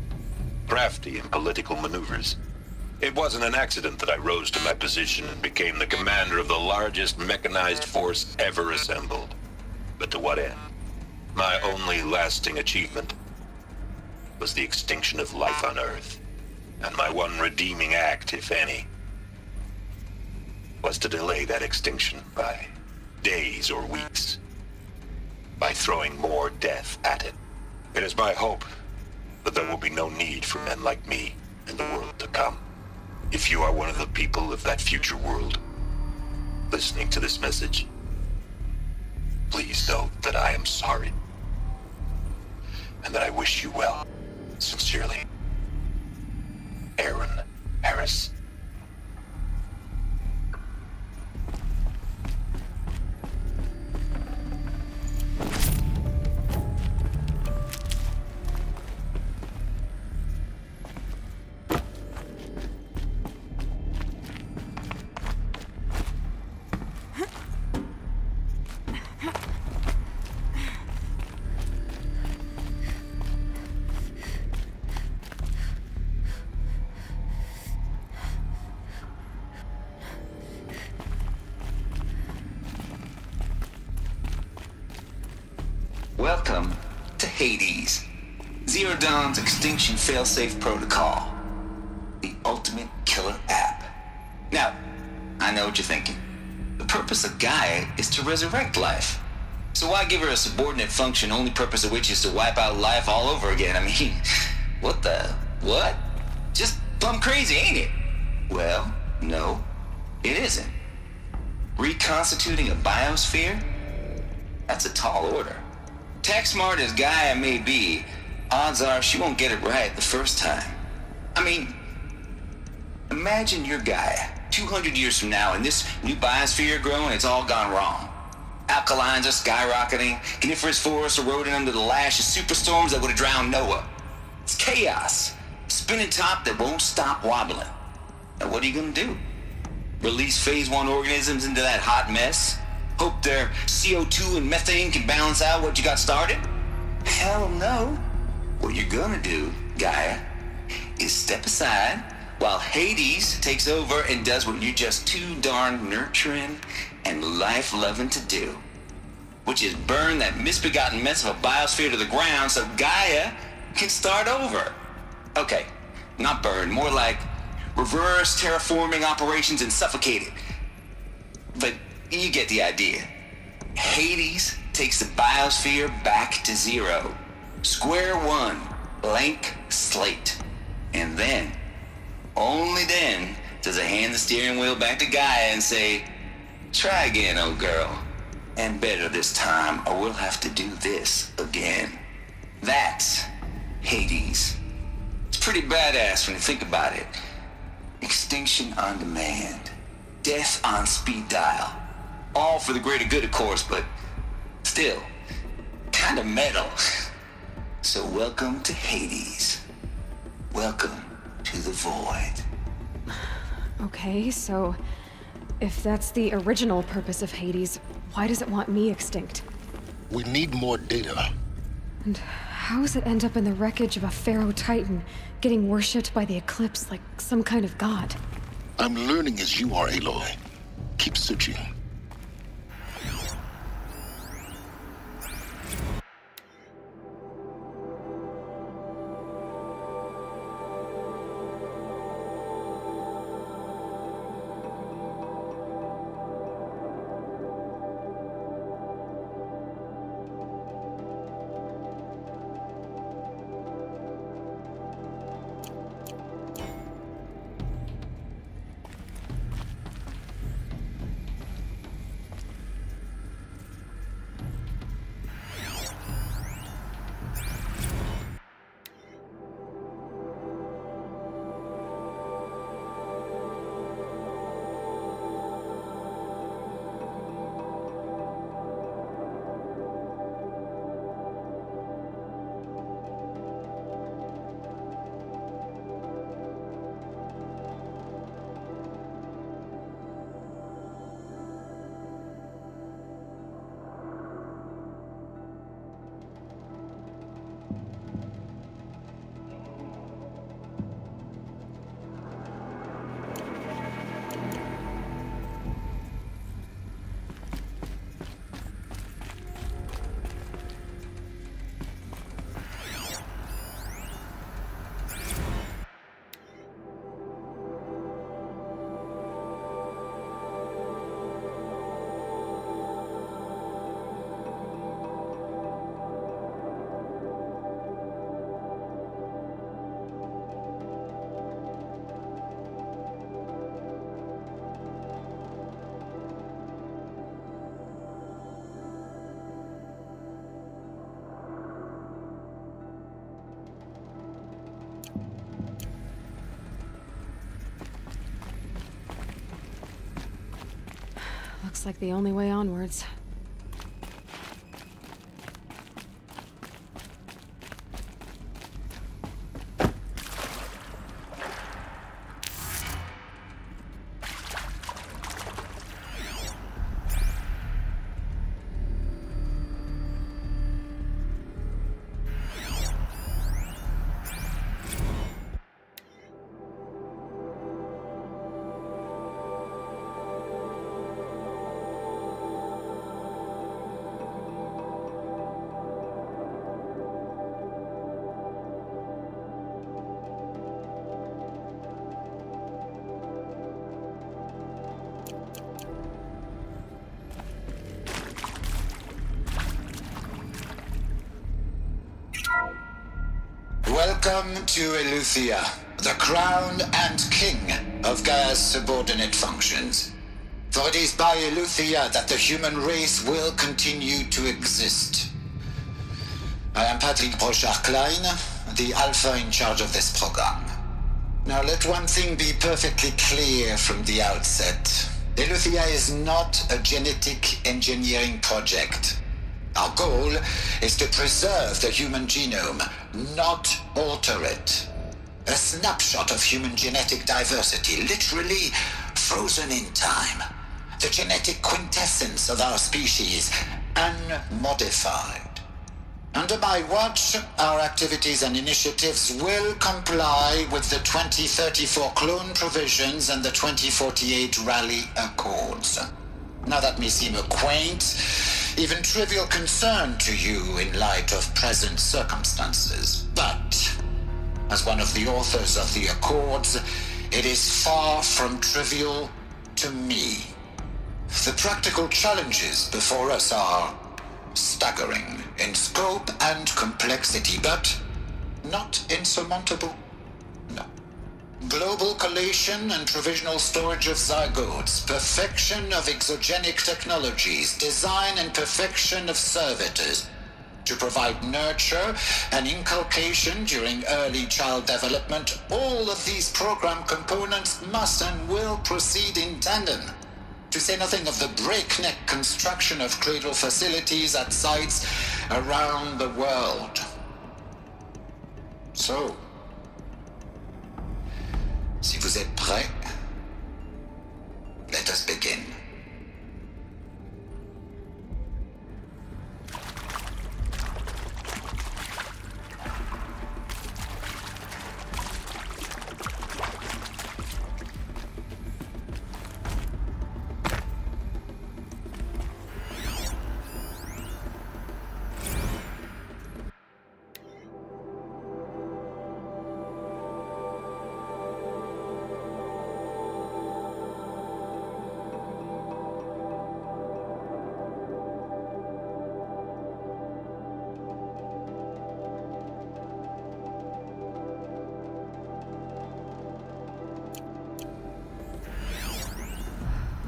crafty in political maneuvers. It wasn't an accident that I rose to my position and became the commander of the largest mechanized force ever assembled. But to what end? My only lasting achievement was the extinction of life on Earth. And my one redeeming act, if any, was to delay that extinction by days or weeks, by throwing more death at it. It is my hope that there will be no need for men like me in the world to come. If you are one of the people of that future world listening to this message, please know that I am sorry and that I wish you well. Sincerely, Aaron Harris. Welcome to Hades, Zero Dawn's extinction failsafe protocol, the ultimate killer app. Now, I know what you're thinking. The purpose of Gaia is to resurrect life. So why give her a subordinate function, only purpose of which is to wipe out life all over again? I mean, what? Just plumb crazy, ain't it? Well, no, it isn't. Reconstituting a biosphere? That's a tall order. Tech smart as Gaia may be, odds are she won't get it right the first time. I mean, imagine you're Gaia, 200 years from now, and this new biosphere you're growing, it's all gone wrong. Alkalines are skyrocketing, coniferous forests eroding under the lash of superstorms that would have drowned Noah. It's chaos, spinning top that won't stop wobbling. Now what are you gonna do? Release phase 1 organisms into that hot mess? Hope their CO2 and methane can balance out what you got started? Hell no. What you're gonna do, Gaia, is step aside while Hades takes over and does what you're just too darn nurturing and life-loving to do, which is burn that misbegotten mess of a biosphere to the ground so Gaia can start over. Okay, not burn, more like reverse terraforming operations and suffocate it. But you get the idea. Hades takes the biosphere back to zero. Square one, blank slate. And then, only then, does it hand the steering wheel back to Gaia and say, try again, old girl. And better this time, or we'll have to do this again. That's Hades. It's pretty badass when you think about it. Extinction on demand. Death on speed dial. All for the greater good, of course, but still, kind of metal. So welcome to Hades. Welcome to the void. Okay, so if that's the original purpose of Hades, why does it want me extinct? We need more data. And how does it end up in the wreckage of a Pharaoh Titan, getting worshipped by the Eclipse like some kind of god? I'm learning as you are, Aloy. Keep searching. Looks like the only way onwards. Welcome to Eleuthia, the crown and king of Gaia's subordinate functions. For it is by Eleuthia that the human race will continue to exist. I am Patrick Brochard-Klein, the Alpha in charge of this program. Now let one thing be perfectly clear from the outset. Eleuthia is not a genetic engineering project. Our goal is to preserve the human genome, not alter it. A snapshot of human genetic diversity, literally frozen in time. The genetic quintessence of our species, unmodified. Under my watch, our activities and initiatives will comply with the 2034 clone provisions and the 2048 Raleigh Accords. Now that may seem a quaint, even trivial concern to you in light of present circumstances, but as one of the authors of the Accords, it is far from trivial to me. The practical challenges before us are staggering in scope and complexity, but not insurmountable. No. Global collation and provisional storage of zygotes, perfection of exogenic technologies, design and perfection of servitors, to provide nurture and inculcation during early child development. All of these program components must and will proceed in tandem. To say nothing of the breakneck construction of cradle facilities at sites around the world. So, si vous êtes prêts, let us begin.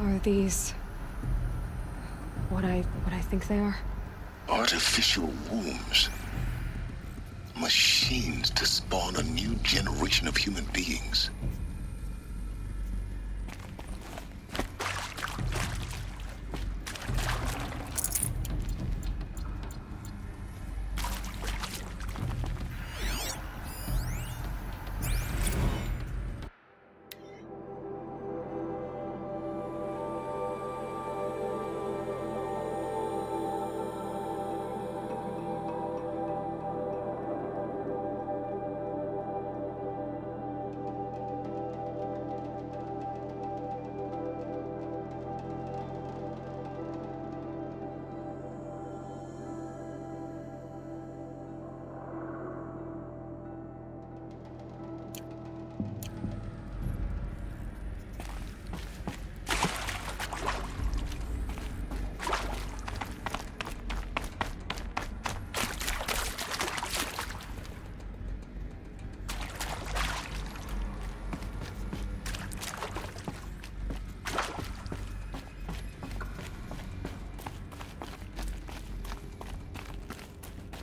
Are these what I think they are? Artificial wombs. Machines to spawn a new generation of human beings.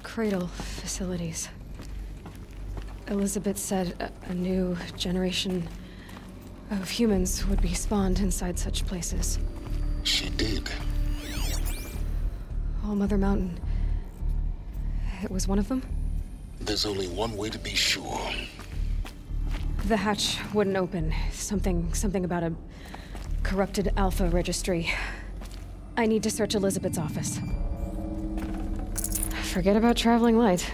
Cradle facilities. Elizabeth said a new generation of humans would be spawned inside such places. She did. All Mother Mountain. It was one of them? There's only one way to be sure. The hatch wouldn't open. Something about a corrupted Alpha registry. I need to search Elizabeth's office. Forget about traveling light.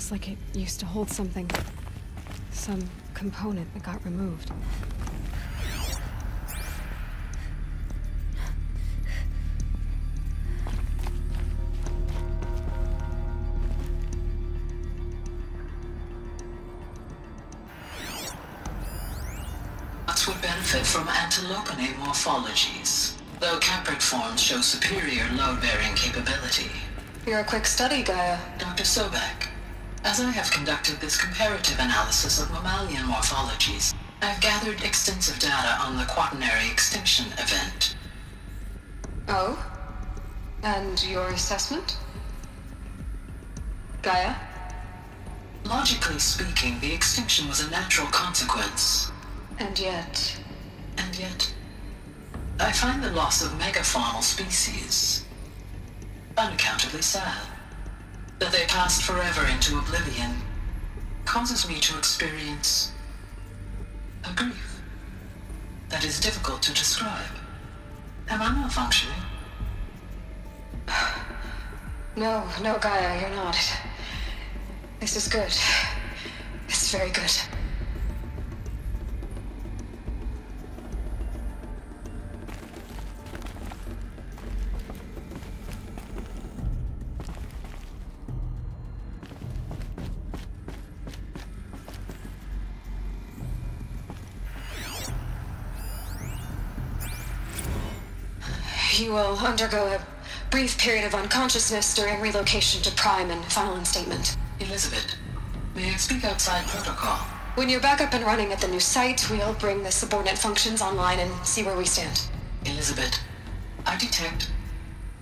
Looks like it used to hold something. Some component that got removed. Would benefit from antilopinae morphologies, though caprid forms show superior load-bearing capability. You're a quick study, Gaia. Dr. Sobek, as I have conducted this comparative analysis of mammalian morphologies, I've gathered extensive data on the quaternary extinction event. Oh? And your assessment? Gaia? Logically speaking, the extinction was a natural consequence. And yet, I find the loss of megafaunal species unaccountably sad. That they passed forever into oblivion causes me to experience a grief that is difficult to describe. Am I malfunctioning? No, Gaia, you're not. This is good. This is very good. You will undergo a brief period of unconsciousness during relocation to Prime and final instatement. Elizabeth, may I speak outside protocol? When you're back up and running at the new site, we'll bring the subordinate functions online and see where we stand. Elizabeth, I detect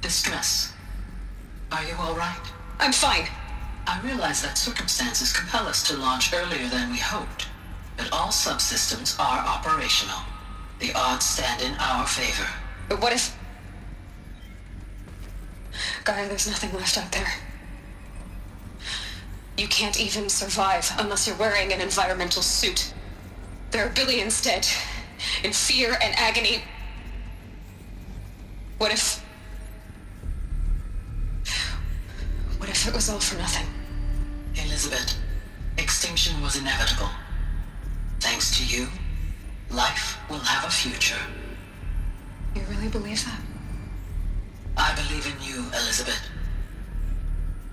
distress. Are you all right? I'm fine. I realize that circumstances compel us to launch earlier than we hoped, but all subsystems are operational. The odds stand in our favor. But what if... Gaia, there's nothing left out there. You can't even survive unless you're wearing an environmental suit. There are billions dead, in fear and agony. What if it was all for nothing? Elizabeth, extinction was inevitable. Thanks to you, life will have a future. You really believe that? I believe in you, Elizabeth.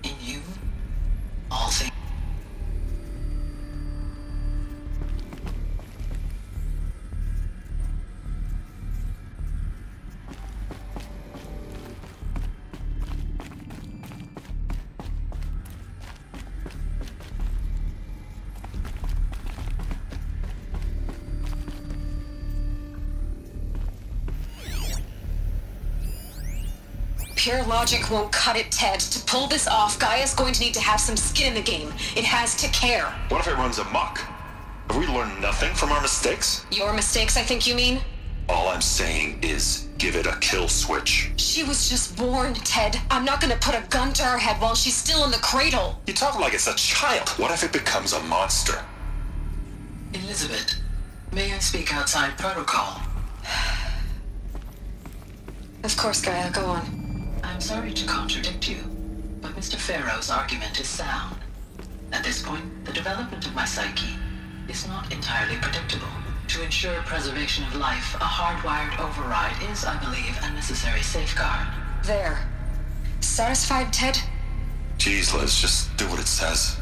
In you, all things. Pure logic won't cut it, Ted. To pull this off, Gaia's going to need to have some skin in the game. It has to care. What if it runs amok? Have we learned nothing from our mistakes? Your mistakes, I think you mean? All I'm saying is give it a kill switch. She was just born, Ted. I'm not gonna put a gun to her head while she's still in the cradle. You talk like it's a child. What if it becomes a monster? Elizabeth, may I speak outside protocol? Of course, Gaia, go on. I'm sorry to contradict you, but Mr. Farrow's argument is sound. At this point, the development of my psyche is not entirely predictable. To ensure preservation of life, a hardwired override is, I believe, a necessary safeguard. There. Satisfied, Ted? Jeez, Liz, just do what it says.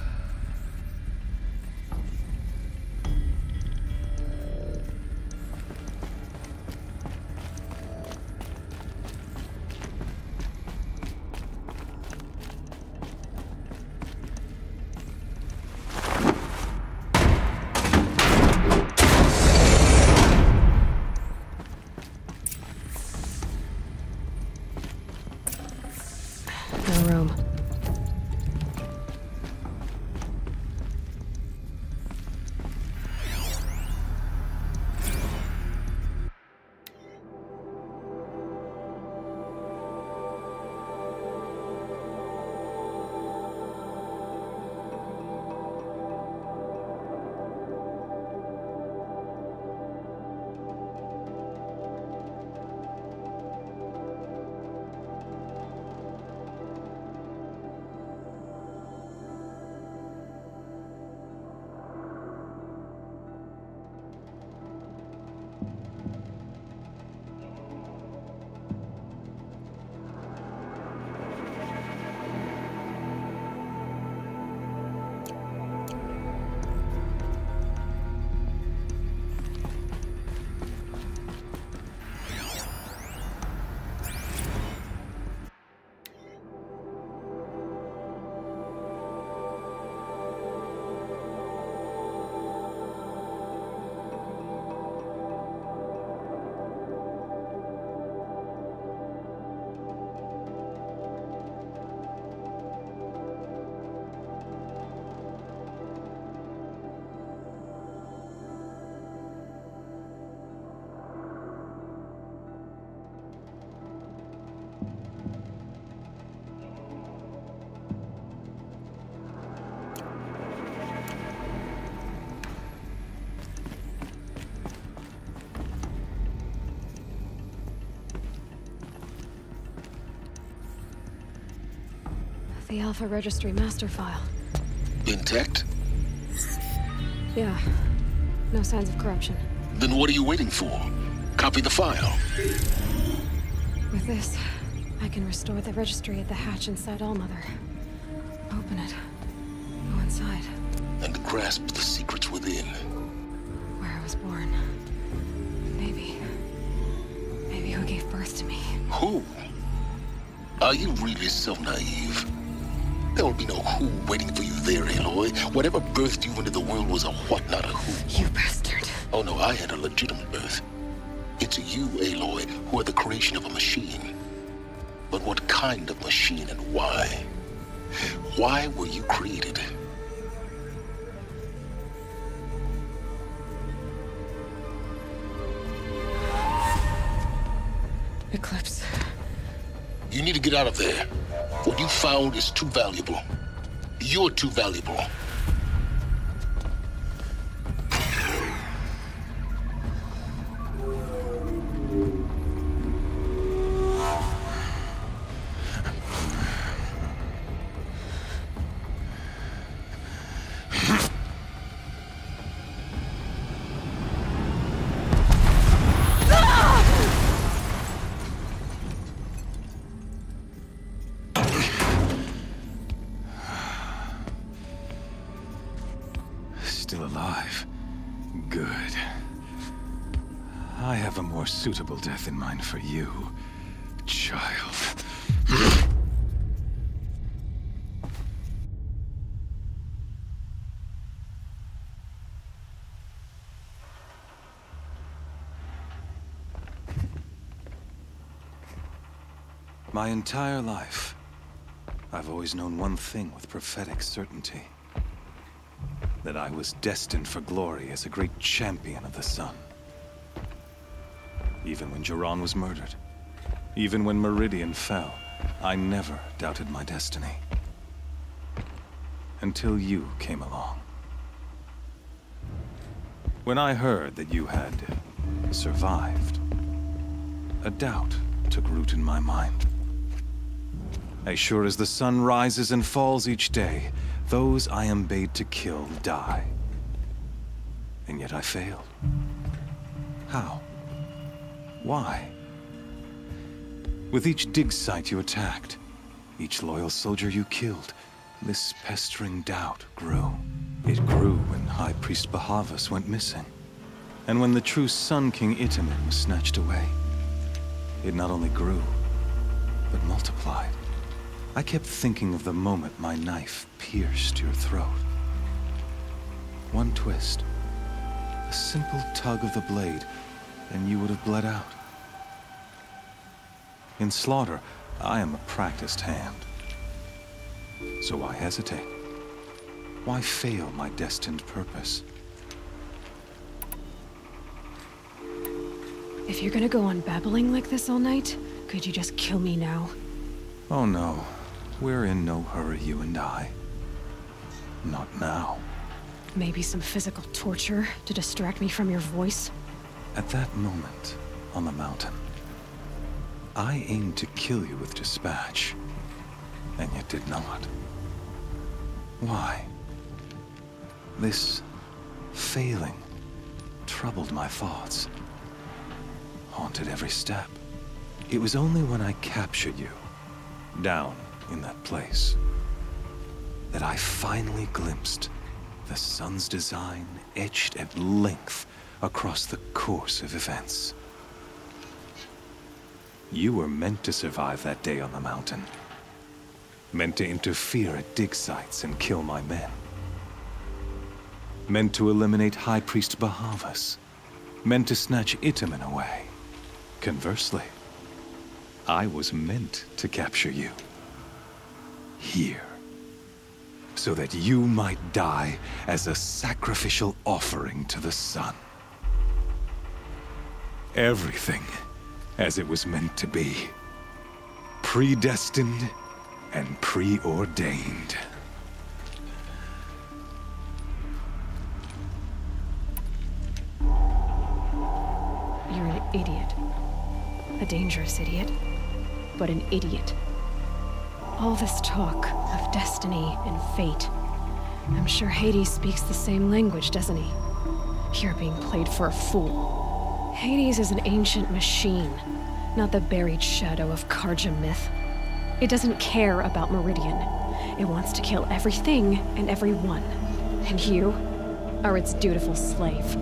The Alpha Registry master file. Intact? Yeah. No signs of corruption. Then what are you waiting for? Copy the file. With this, I can restore the registry at the hatch inside Allmother. Open it. Go inside. And grasp the secrets within. Where I was born. Maybe who gave birth to me. Who? Are you really so naive? There will be no who waiting for you there, Aloy. Whatever birthed you into the world was a what, not a who. You bastard. Oh no, I had a legitimate birth. It's you, Aloy, who are the creation of a machine. But what kind of machine and why? Why were you created? Eclipse. You need to get out of there. What you found is too valuable. You're too valuable. Still alive. Good. I have a more suitable death in mind for you, child. My entire life, I've always known one thing with prophetic certainty. That I was destined for glory as a great champion of the sun. Even when Jiran was murdered, even when Meridian fell, I never doubted my destiny. Until you came along. When I heard that you had survived, a doubt took root in my mind. As sure as the sun rises and falls each day, those I am bade to kill die. And yet I failed. How? Why? With each dig site you attacked, each loyal soldier you killed, this pestering doubt grew. It grew when High Priest Bahavas went missing. And when the true Sun King Itamen was snatched away. It not only grew, but multiplied. I kept thinking of the moment my knife pierced your throat. One twist, a simple tug of the blade, and you would have bled out. In slaughter, I am a practiced hand. So why hesitate? Why fail my destined purpose? If you're gonna go on babbling like this all night, could you just kill me now? Oh no. We're in no hurry, you and I. Not now. Maybe some physical torture to distract me from your voice? At that moment, on the mountain, I aimed to kill you with dispatch, and yet did not. Why? This failing troubled my thoughts, haunted every step. It was only when I captured you, down in that place, that I finally glimpsed the sun's design etched at length across the course of events. You were meant to survive that day on the mountain. Meant to interfere at dig sites and kill my men. Meant to eliminate High Priest Bahavas. Meant to snatch Itamen away. Conversely, I was meant to capture you. Here. So that you might die as a sacrificial offering to the sun. Everything as it was meant to be. Predestined and preordained. You're an idiot. A dangerous idiot, but an idiot. All this talk of destiny and fate. I'm sure Hades speaks the same language, doesn't he? You're being played for a fool. Hades is an ancient machine, not the buried shadow of Carja myth. It doesn't care about Meridian. It wants to kill everything and everyone. And you are its dutiful slave.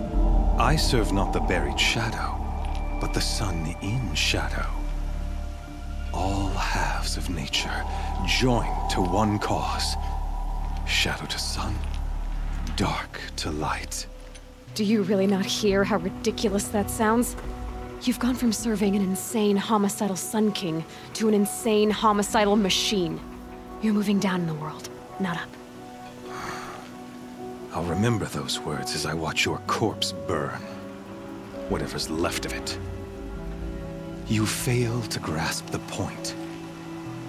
I serve not the buried shadow, but the sun in shadow. All halves of nature joined to one cause. Shadow to sun, dark to light. Do you really not hear how ridiculous that sounds? You've gone from serving an insane homicidal Sun King to an insane homicidal machine. You're moving down in the world, not up. I'll remember those words as I watch your corpse burn. Whatever's left of it. You fail to grasp the point.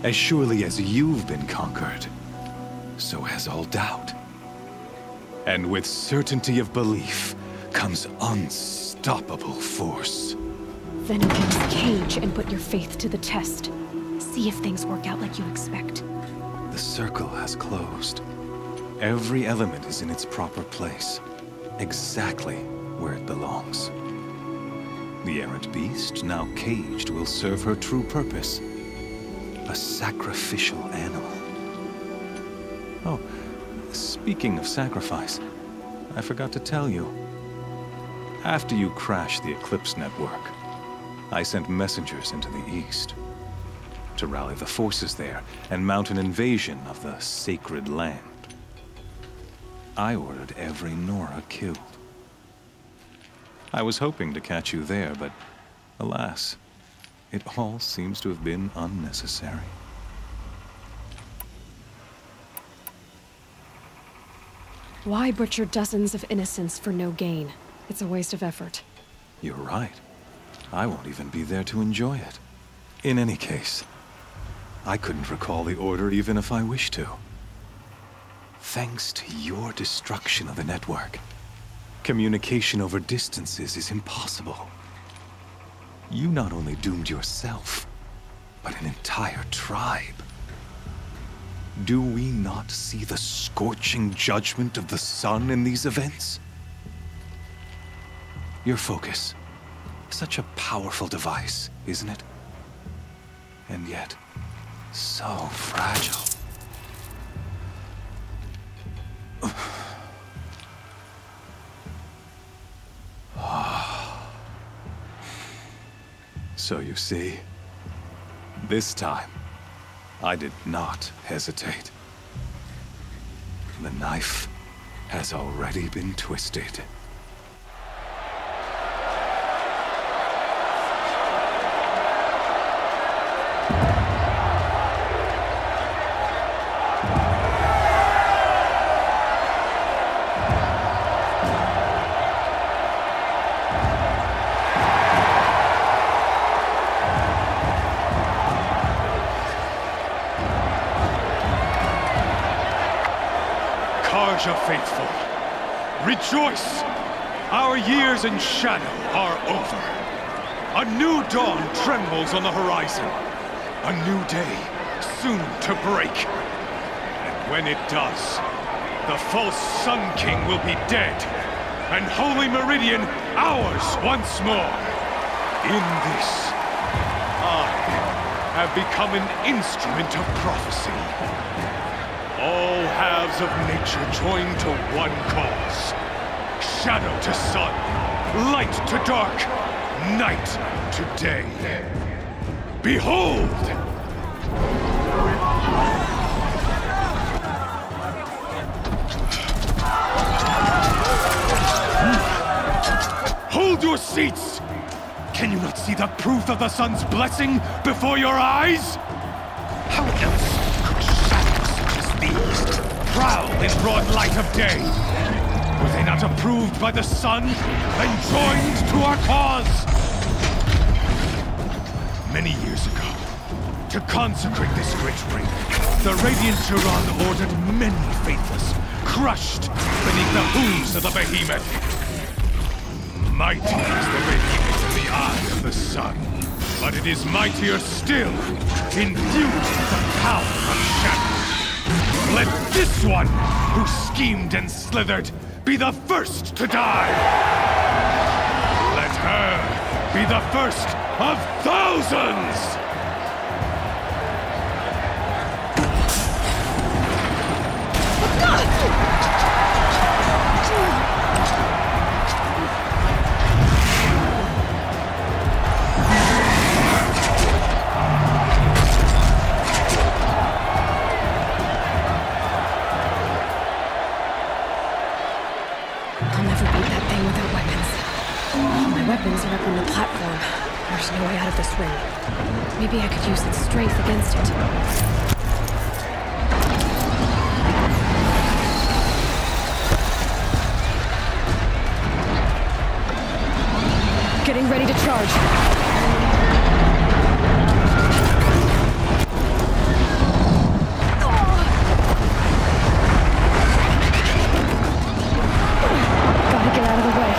As surely as you've been conquered, so has all doubt. And with certainty of belief comes unstoppable force. Then open this cage and put your faith to the test. See if things work out like you expect. The circle has closed. Every element is in its proper place, exactly where it belongs. The errant beast, now caged, will serve her true purpose. A sacrificial animal. Oh, speaking of sacrifice, I forgot to tell you. After you crashed the Eclipse network, I sent messengers into the east to rally the forces there and mount an invasion of the sacred land. I ordered every Nora killed. I was hoping to catch you there, but alas, it all seems to have been unnecessary. Why butcher dozens of innocents for no gain? It's a waste of effort. You're right. I won't even be there to enjoy it. In any case, I couldn't recall the order even if I wished to. Thanks to your destruction of the network, communication over distances is impossible. You not only doomed yourself, but an entire tribe. Do we not see the scorching judgment of the sun in these events? Your focus, such a powerful device, isn't it? And yet, so fragile. So you see, this time, I did not hesitate. The knife has already been twisted. Carja faithful, rejoice! Our years in shadow are over. A new dawn trembles on the horizon. A new day, soon to break. And when it does, the false Sun King will be dead, and Holy Meridian ours once more. In this, I have become an instrument of prophecy. All halves of nature joined to one cause. Shadow to sun, light to dark, night to day. Behold! Hold your seats! Can you not see the proof of the sun's blessing before your eyes? How else could shadows such as these prowl in broad light of day? Were they not approved by the sun and joined to our cause? Many years ago, to consecrate this great ring, the Radiant Turan ordered many faithless, crushed beneath the hooves of the behemoth. Mighty is the radiance in the eye of the sun. But it is mightier still, infused with the power of shadow. Let this one, who schemed and slithered, be the first to die! Let her be the first of thousands! Weapons are up on the platform. There's no way out of this ring. Maybe I could use its strength against it. Getting ready to charge. Gotta get out of the way.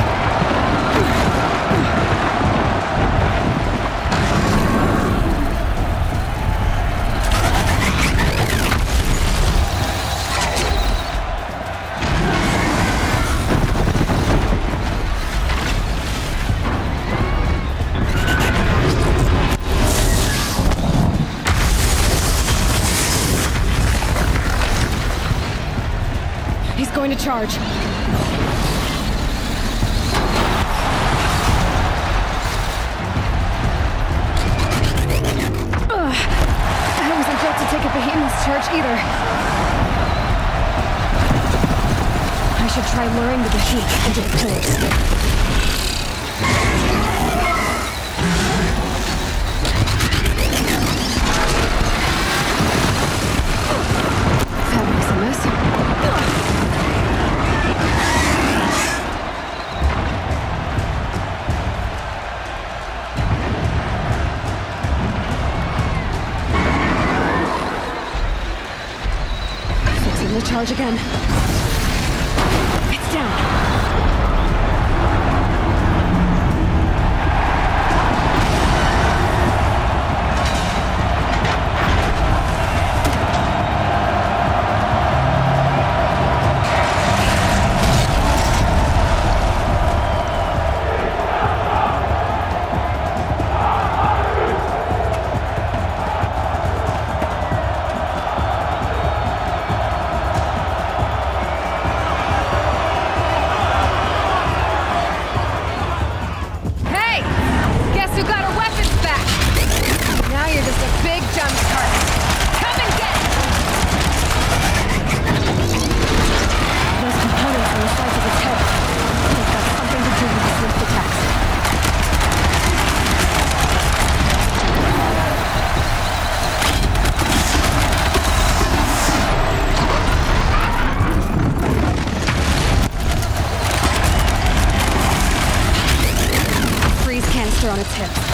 Going to charge. That wasn't built to take a behemoth's charge either. I should try luring the behemoth into the pillars. That makes a mess. Charge again. It's down. On its hips.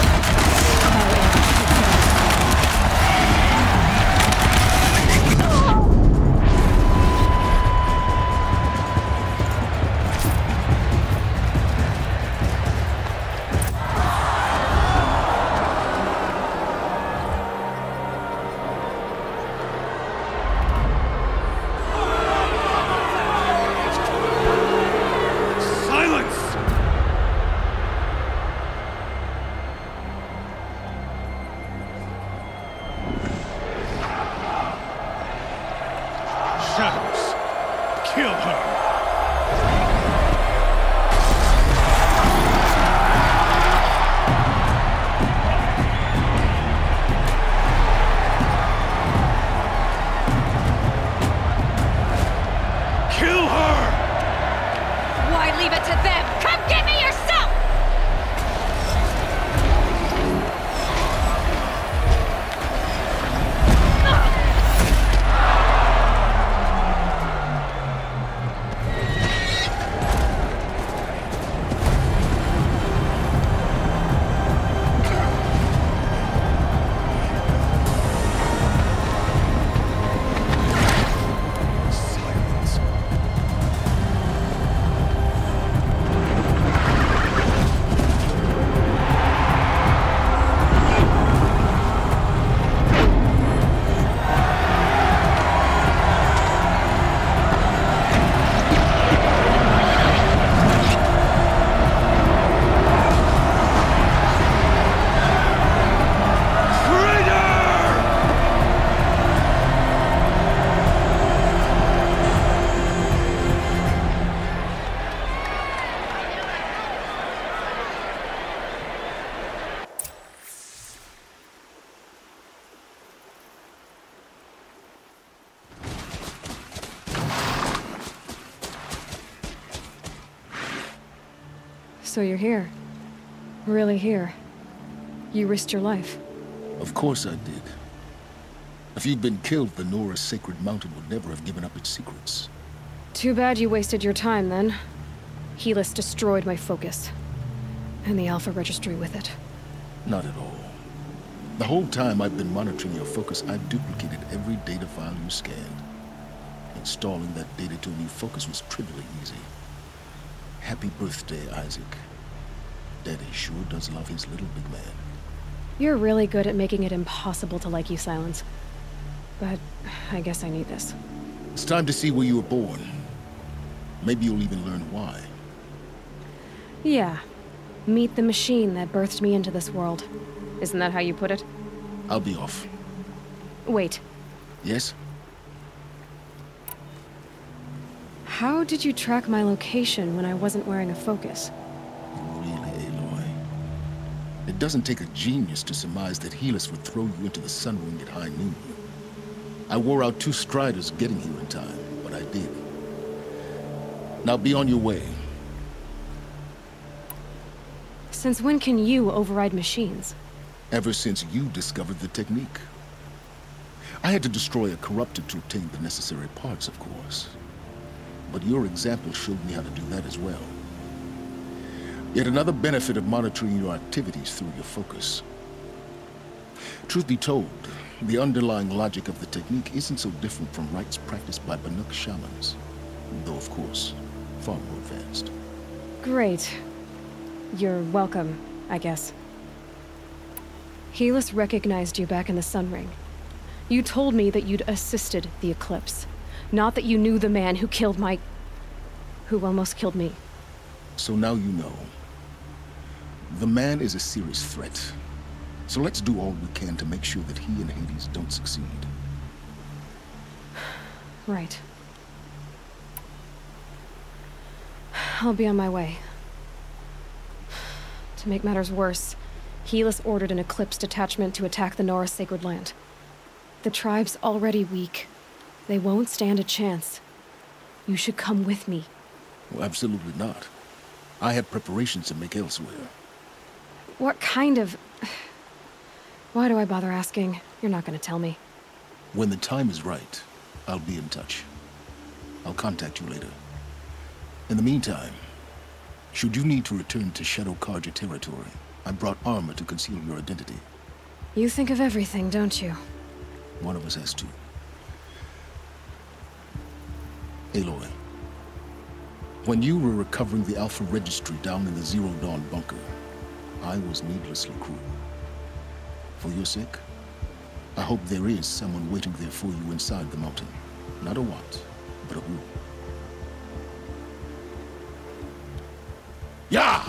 So you're here. Really here. You risked your life. Of course I did. If you'd been killed, the Nora's Sacred Mountain would never have given up its secrets. Too bad you wasted your time, then. Helis destroyed my focus. And the Alpha Registry with it. Not at all. The whole time I've been monitoring your focus, I've duplicated every data file you scanned. Installing that data to a new focus was trivially easy. Happy birthday, Isaac. Daddy sure does love his little big man. You're really good at making it impossible to like you, Silence. But I guess I need this. It's time to see where you were born. Maybe you'll even learn why. Yeah. Meet the machine that birthed me into this world. Isn't that how you put it? I'll be off. Wait. Yes? How did you track my location when I wasn't wearing a focus? Really, Aloy? It doesn't take a genius to surmise that Helis would throw you into the Sunwing at high noon. I wore out 2 Striders getting here in time, but I did. Now be on your way. Since when can you override machines? Ever since you discovered the technique. I had to destroy a corruptor to obtain the necessary parts, of course. But your example showed me how to do that as well. Yet another benefit of monitoring your activities through your focus. Truth be told, the underlying logic of the technique isn't so different from rites practiced by Banuk shamans. Though, of course, far more advanced. Great. You're welcome, I guess. Helis recognized you back in the Sun Ring. You told me that you'd assisted the Eclipse. Not that you knew the man who killed who almost killed me. So now you know. The man is a serious threat. So let's do all we can to make sure that he and Hades don't succeed. Right. I'll be on my way. To make matters worse, Helis ordered an Eclipse detachment to attack the Nora Sacred Land. The tribe's already weak. They won't stand a chance. You should come with me. Well, absolutely not. I have preparations to make elsewhere. What kind of... Why do I bother asking? You're not gonna tell me. When the time is right, I'll be in touch. I'll contact you later. In the meantime, should you need to return to Shadow Carja territory, I brought armor to conceal your identity. You think of everything, don't you? One of us has to. Aloy, when you were recovering the Alpha Registry down in the Zero Dawn bunker, I was needlessly cruel. For your sake, I hope there is someone waiting there for you inside the mountain. Not a what, but a who. Yeah!